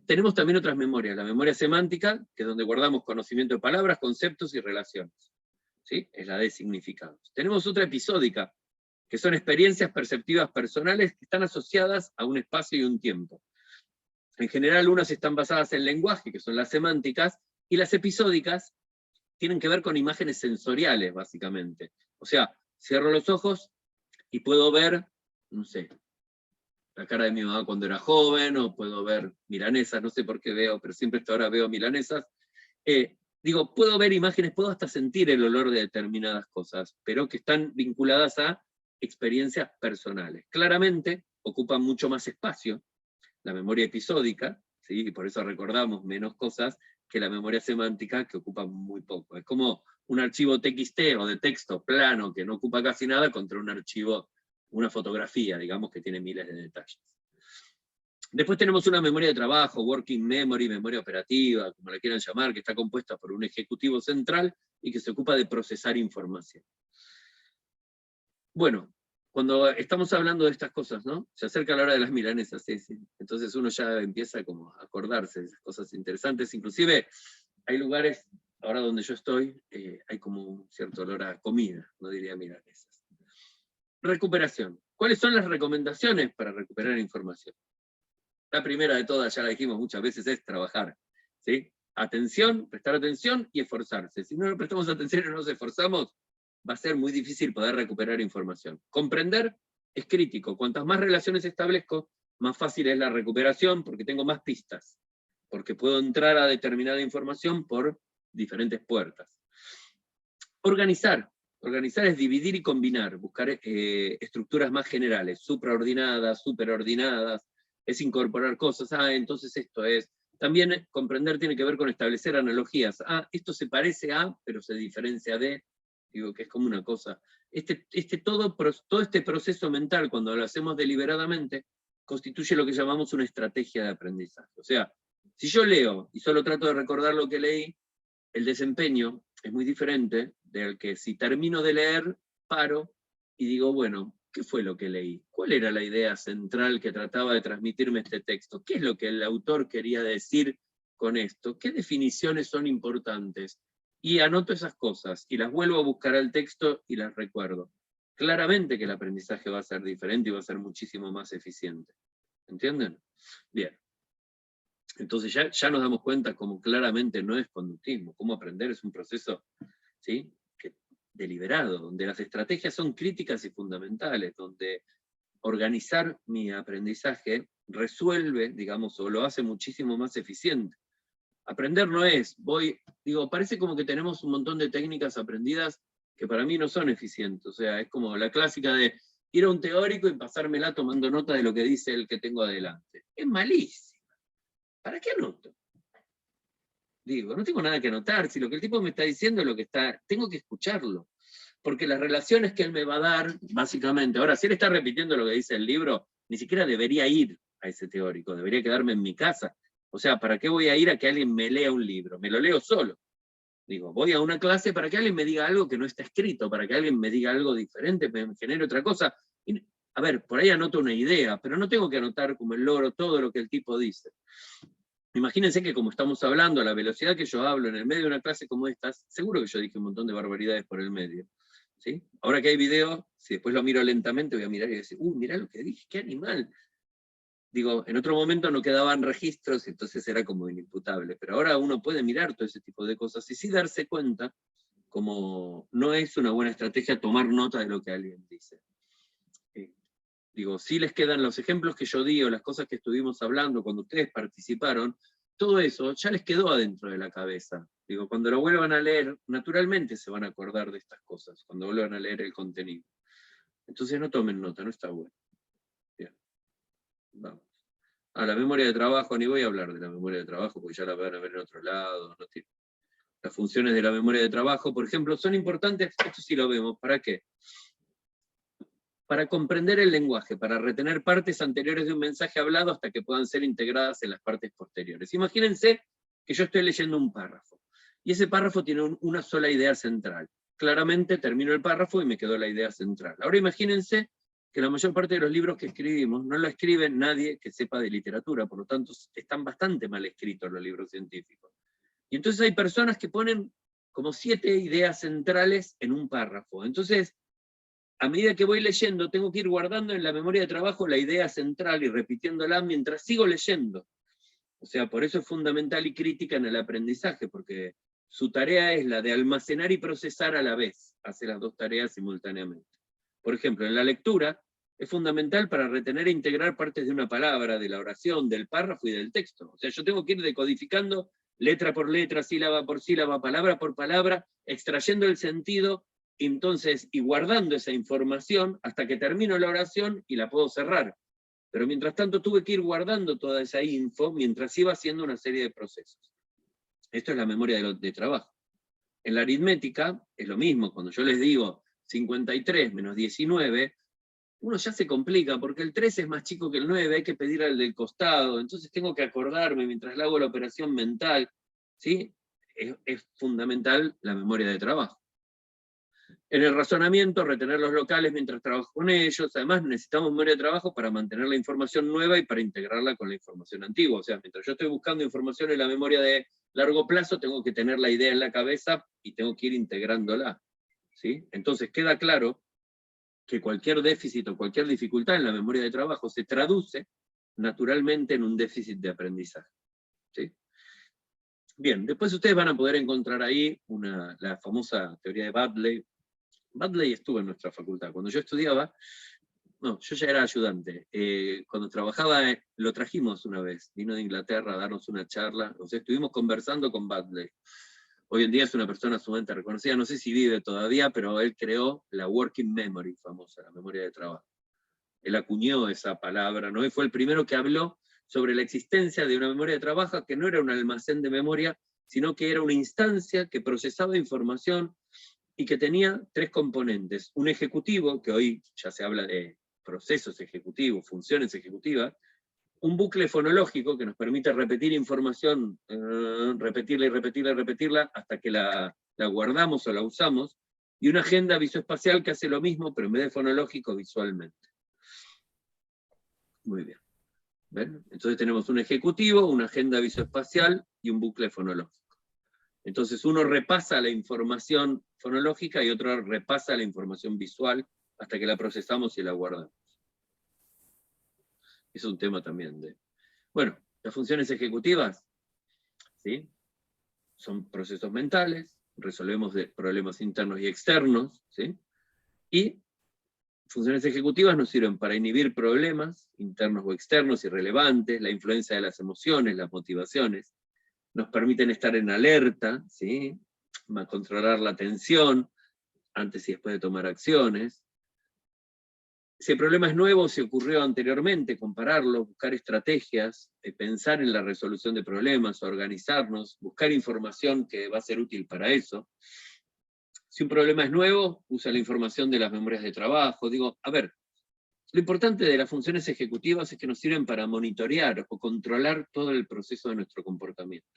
Tenemos también otras memorias, la memoria semántica, que es donde guardamos conocimiento de palabras, conceptos y relaciones. ¿Sí? Es la de significados. Tenemos otra episódica, que son experiencias perceptivas personales que están asociadas a un espacio y un tiempo. En general, unas están basadas en lenguaje, que son las semánticas, y las episódicas tienen que ver con imágenes sensoriales, básicamente. O sea, cierro los ojos y puedo ver, no sé, la cara de mi mamá cuando era joven, o puedo ver milanesas, no sé por qué veo, pero siempre hasta ahora veo milanesas. Digo, puedo ver imágenes, puedo hasta sentir el olor de determinadas cosas, pero que están vinculadas a experiencias personales. Claramente ocupan mucho más espacio la memoria episódica, ¿sí? Y por eso recordamos menos cosas que la memoria semántica, que ocupa muy poco. Es como un archivo TXT o de texto plano que no ocupa casi nada contra un archivo, una fotografía, digamos, que tiene miles de detalles. Después tenemos una memoria de trabajo, working memory, memoria operativa, como la quieran llamar, que está compuesta por un ejecutivo central y que se ocupa de procesar información. Bueno, cuando estamos hablando de estas cosas, ¿no? Se acerca la hora de las milanesas, sí, sí. Entonces uno ya empieza como a acordarse de esas cosas interesantes. Inclusive hay lugares, ahora donde yo estoy, hay como un cierto olor a comida, no diría milanesas. Recuperación. ¿Cuáles son las recomendaciones para recuperar información? La primera de todas, ya la dijimos muchas veces, es trabajar, ¿sí? Atención, prestar atención y esforzarse. Si no prestamos atención y no nos esforzamos, va a ser muy difícil poder recuperar información. Comprender es crítico. Cuantas más relaciones establezco, más fácil es la recuperación porque tengo más pistas, porque puedo entrar a determinada información por diferentes puertas. Organizar. Organizar es dividir y combinar, buscar estructuras más generales, supraordinadas, superordinadas, es incorporar cosas, entonces esto es. También comprender tiene que ver con establecer analogías. Esto se parece a, pero se diferencia de, digo que es como una cosa. Todo este proceso mental, cuando lo hacemos deliberadamente, constituye lo que llamamos una estrategia de aprendizaje. O sea, si yo leo y solo trato de recordar lo que leí, el desempeño es muy diferente del que si termino de leer, paro y digo, bueno, ¿qué fue lo que leí? ¿Cuál era la idea central que trataba de transmitirme este texto? ¿Qué es lo que el autor quería decir con esto? ¿Qué definiciones son importantes? Y anoto esas cosas, y las vuelvo a buscar al texto y las recuerdo. Claramente que el aprendizaje va a ser diferente y va a ser muchísimo más eficiente. ¿Entienden? Bien. Entonces ya nos damos cuenta cómo claramente no es conductismo, cómo aprender es un proceso, ¿sí?, deliberado, donde las estrategias son críticas y fundamentales, donde organizar mi aprendizaje resuelve, digamos, o lo hace muchísimo más eficiente. Aprender no es, parece como que tenemos un montón de técnicas aprendidas que para mí no son eficientes, o sea, es como la clásica de ir a un teórico y pasármela tomando nota de lo que dice el que tengo adelante. Es malísimo. ¿Para qué anoto? Digo, no tengo nada que anotar, si lo que el tipo me está diciendo es lo que está, tengo que escucharlo, porque las relaciones que él me va a dar, básicamente, ahora, si él está repitiendo lo que dice el libro, ni siquiera debería ir a ese teórico, debería quedarme en mi casa. O sea, ¿para qué voy a ir a que alguien me lea un libro? Me lo leo solo. Digo, voy a una clase para que alguien me diga algo que no está escrito, para que alguien me diga algo diferente, me genere otra cosa. A ver, por ahí anoto una idea, pero no tengo que anotar como el loro todo lo que el tipo dice. Imagínense que como estamos hablando, a la velocidad que yo hablo en el medio de una clase como esta, seguro que yo dije un montón de barbaridades por el medio. ¿Sí? Ahora que hay video, si después lo miro lentamente, voy a mirar y voy a decir, mirá lo que dije, qué animal. Digo, en otro momento no quedaban registros, entonces era como inimputable. Pero ahora uno puede mirar todo ese tipo de cosas y sí darse cuenta como no es una buena estrategia tomar nota de lo que alguien dice. Digo, sí les quedan los ejemplos que yo di o las cosas que estuvimos hablando cuando ustedes participaron, todo eso ya les quedó adentro de la cabeza. Digo, cuando lo vuelvan a leer, naturalmente se van a acordar de estas cosas, cuando vuelvan a leer el contenido. Entonces no tomen nota, no está bueno. Bien. Vamos. La memoria de trabajo, ni voy a hablar de la memoria de trabajo, porque ya la van a ver en otro lado. No tiene. Las funciones de la memoria de trabajo, por ejemplo, son importantes, esto sí lo vemos, ¿para qué? Para comprender el lenguaje, para retener partes anteriores de un mensaje hablado hasta que puedan ser integradas en las partes posteriores. Imagínense que yo estoy leyendo un párrafo, y ese párrafo tiene una sola idea central. Claramente termino el párrafo y me quedó la idea central. Ahora imagínense que la mayor parte de los libros que escribimos no lo escribe nadie que sepa de literatura, por lo tanto están bastante mal escritos los libros científicos. Y entonces hay personas que ponen como 7 ideas centrales en un párrafo. Entonces, a medida que voy leyendo, tengo que ir guardando en la memoria de trabajo la idea central y repitiéndola mientras sigo leyendo. O sea, por eso es fundamental y crítica en el aprendizaje, porque su tarea es la de almacenar y procesar a la vez, hace las 2 tareas simultáneamente. Por ejemplo, en la lectura, es fundamental para retener e integrar partes de una palabra, de la oración, del párrafo y del texto. O sea, yo tengo que ir decodificando letra por letra, sílaba por sílaba, palabra por palabra, extrayendo el sentido, entonces, y guardando esa información hasta que termino la oración y la puedo cerrar. Pero mientras tanto tuve que ir guardando toda esa info mientras iba haciendo una serie de procesos. Esto es la memoria de trabajo. En la aritmética es lo mismo, cuando yo les digo 53 menos 19, uno ya se complica, porque el 3 es más chico que el 9, hay que pedir al del costado, entonces tengo que acordarme mientras le hago la operación mental, ¿sí? Es fundamental la memoria de trabajo. En el razonamiento, retener los locales mientras trabajo con ellos. Además, necesitamos memoria de trabajo para mantener la información nueva y para integrarla con la información antigua. O sea, mientras yo estoy buscando información en la memoria de largo plazo, tengo que tener la idea en la cabeza y tengo que ir integrándola, ¿sí? Entonces, queda claro que cualquier déficit o cualquier dificultad en la memoria de trabajo se traduce naturalmente en un déficit de aprendizaje, ¿sí? Bien, después ustedes van a poder encontrar ahí la famosa teoría de Baddeley. Baddeley estuvo en nuestra facultad. Cuando yo estudiaba, no, yo ya era ayudante. Cuando trabajaba, lo trajimos una vez, vino de Inglaterra a darnos una charla, o sea, estuvimos conversando con Baddeley. Hoy en día es una persona sumamente reconocida, no sé si vive todavía, pero él creó la working memory famosa, la memoria de trabajo. Él acuñó esa palabra, ¿no? Y fue el primero que habló sobre la existencia de una memoria de trabajo que no era un almacén de memoria, sino que era una instancia que procesaba información y que tenía 3 componentes. Un ejecutivo, que hoy ya se habla de procesos ejecutivos, funciones ejecutivas, un bucle fonológico que nos permite repetir información, repetirla y repetirla y repetirla hasta que la guardamos o la usamos, y una agenda visoespacial que hace lo mismo, pero en vez de fonológico, visualmente. Muy bien. ¿Ven? Entonces tenemos un ejecutivo, una agenda visoespacial y un bucle fonológico. Entonces uno repasa la información fonológica y otro repasa la información visual hasta que la procesamos y la guardamos. Es un tema también de... Bueno, las funciones ejecutivas, ¿sí? Son procesos mentales, resolvemos problemas internos y externos, ¿sí? Y funciones ejecutivas nos sirven para inhibir problemas internos o externos irrelevantes, la influencia de las emociones, las motivaciones, nos permiten estar en alerta, ¿sí? Controlar la atención antes y después de tomar acciones. Si el problema es nuevo, si ocurrió anteriormente, compararlo, buscar estrategias, pensar en la resolución de problemas, organizarnos, buscar información que va a ser útil para eso. Si un problema es nuevo, usa la información de las memorias de trabajo. Digo, a ver, lo importante de las funciones ejecutivas es que nos sirven para monitorear o controlar todo el proceso de nuestro comportamiento.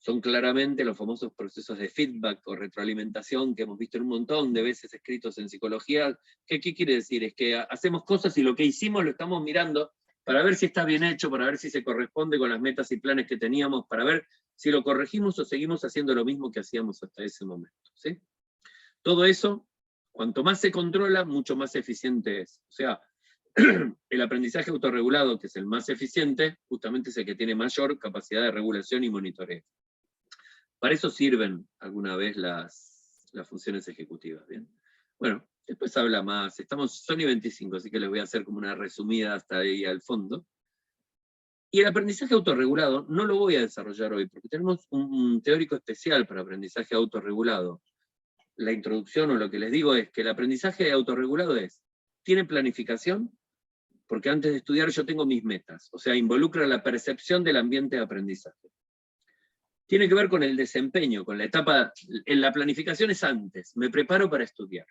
Son claramente los famosos procesos de feedback o retroalimentación que hemos visto un montón de veces escritos en psicología. ¿Qué quiere decir? Es que hacemos cosas y lo que hicimos lo estamos mirando para ver si está bien hecho, para ver si se corresponde con las metas y planes que teníamos, para ver si lo corregimos o seguimos haciendo lo mismo que hacíamos hasta ese momento, ¿sí? Todo eso, cuanto más se controla, mucho más eficiente es. O sea, el aprendizaje autorregulado, que es el más eficiente, justamente es el que tiene mayor capacidad de regulación y monitoreo. Para eso sirven alguna vez las funciones ejecutivas, ¿bien? Bueno, después habla más, son y 25, así que les voy a hacer como una resumida hasta ahí al fondo. Y el aprendizaje autorregulado no lo voy a desarrollar hoy, porque tenemos un teórico especial para aprendizaje autorregulado. La introducción o lo que les digo es que el aprendizaje autorregulado tiene planificación, porque antes de estudiar yo tengo mis metas, o sea, involucra la percepción del ambiente de aprendizaje. Tiene que ver con el desempeño, con la etapa, en la planificación es antes, me preparo para estudiar.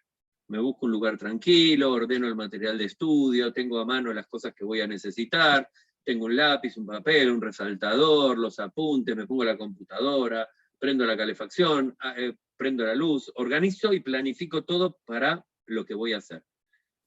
Me busco un lugar tranquilo, ordeno el material de estudio, tengo a mano las cosas que voy a necesitar, tengo un lápiz, un papel, un resaltador, los apuntes, me pongo la computadora, prendo la calefacción, prendo la luz, organizo y planifico todo para lo que voy a hacer.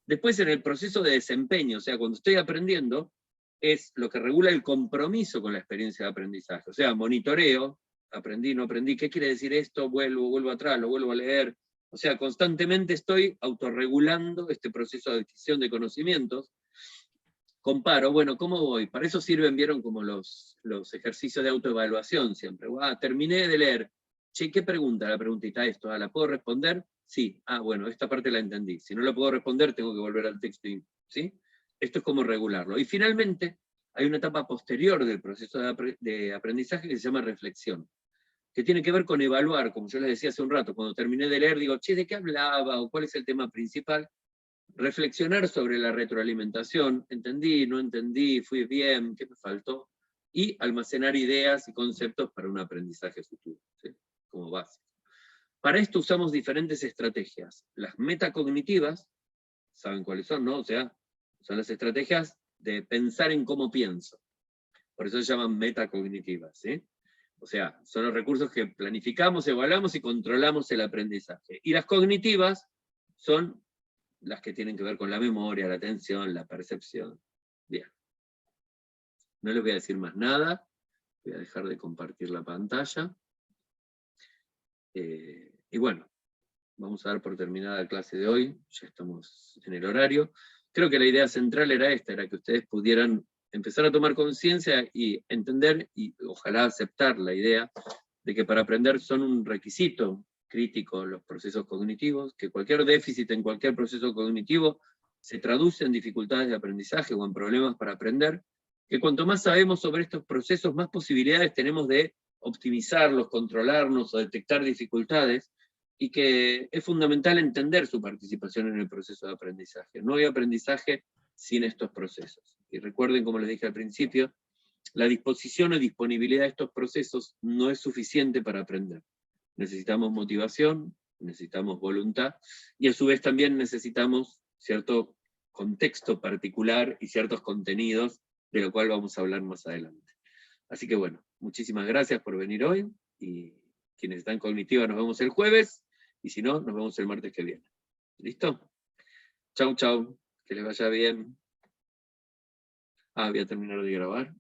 Después en el proceso de desempeño, o sea, cuando estoy aprendiendo, es lo que regula el compromiso con la experiencia de aprendizaje. O sea, monitoreo, aprendí, no aprendí, ¿qué quiere decir esto? Vuelvo atrás, lo vuelvo a leer. O sea, constantemente estoy autorregulando este proceso de adquisición de conocimientos. Comparo, bueno, ¿cómo voy? Para eso sirven, vieron, como los ejercicios de autoevaluación siempre. Terminé de leer. Che, ¿qué pregunta? La preguntita esto, ¿la puedo responder? Sí. Bueno, esta parte la entendí. Si no la puedo responder, tengo que volver al texto, ¿sí? Esto es como regularlo. Y finalmente, hay una etapa posterior del proceso de aprendizaje que se llama reflexión, que tiene que ver con evaluar, como yo les decía hace un rato, cuando terminé de leer, digo, che, ¿de qué hablaba? ¿O cuál es el tema principal? Reflexionar sobre la retroalimentación, entendí, no entendí, fui bien, ¿qué me faltó? Y almacenar ideas y conceptos para un aprendizaje futuro, ¿sí? Como base. Para esto usamos diferentes estrategias. Las metacognitivas, ¿Saben cuáles son, no? O sea, son las estrategias de pensar en cómo pienso. Por eso se llaman metacognitivas, ¿sí? O sea, son los recursos que planificamos, evaluamos y controlamos el aprendizaje. Y las cognitivas son las que tienen que ver con la memoria, la atención, la percepción. Bien. No les voy a decir más nada. Voy a dejar de compartir la pantalla. Y bueno, vamos a dar por terminada la clase de hoy. Ya estamos en el horario. Creo que la idea central era esta, era que ustedes pudieran empezar a tomar conciencia y entender, y ojalá aceptar la idea, de que para aprender son un requisito crítico los procesos cognitivos, que cualquier déficit en cualquier proceso cognitivo se traduce en dificultades de aprendizaje o en problemas para aprender, que cuanto más sabemos sobre estos procesos, más posibilidades tenemos de optimizarlos, controlarnos o detectar dificultades, y que es fundamental entender su participación en el proceso de aprendizaje. No hay aprendizaje sin estos procesos. Y recuerden, como les dije al principio, la disposición o disponibilidad de estos procesos no es suficiente para aprender. Necesitamos motivación, necesitamos voluntad, y a su vez también necesitamos cierto contexto particular y ciertos contenidos, de lo cual vamos a hablar más adelante. Así que bueno, muchísimas gracias por venir hoy, y quienes están cognitivas nos vemos el jueves, y si no, nos vemos el martes que viene. ¿Listo? Chau, chau, que les vaya bien. Voy a terminar de grabar.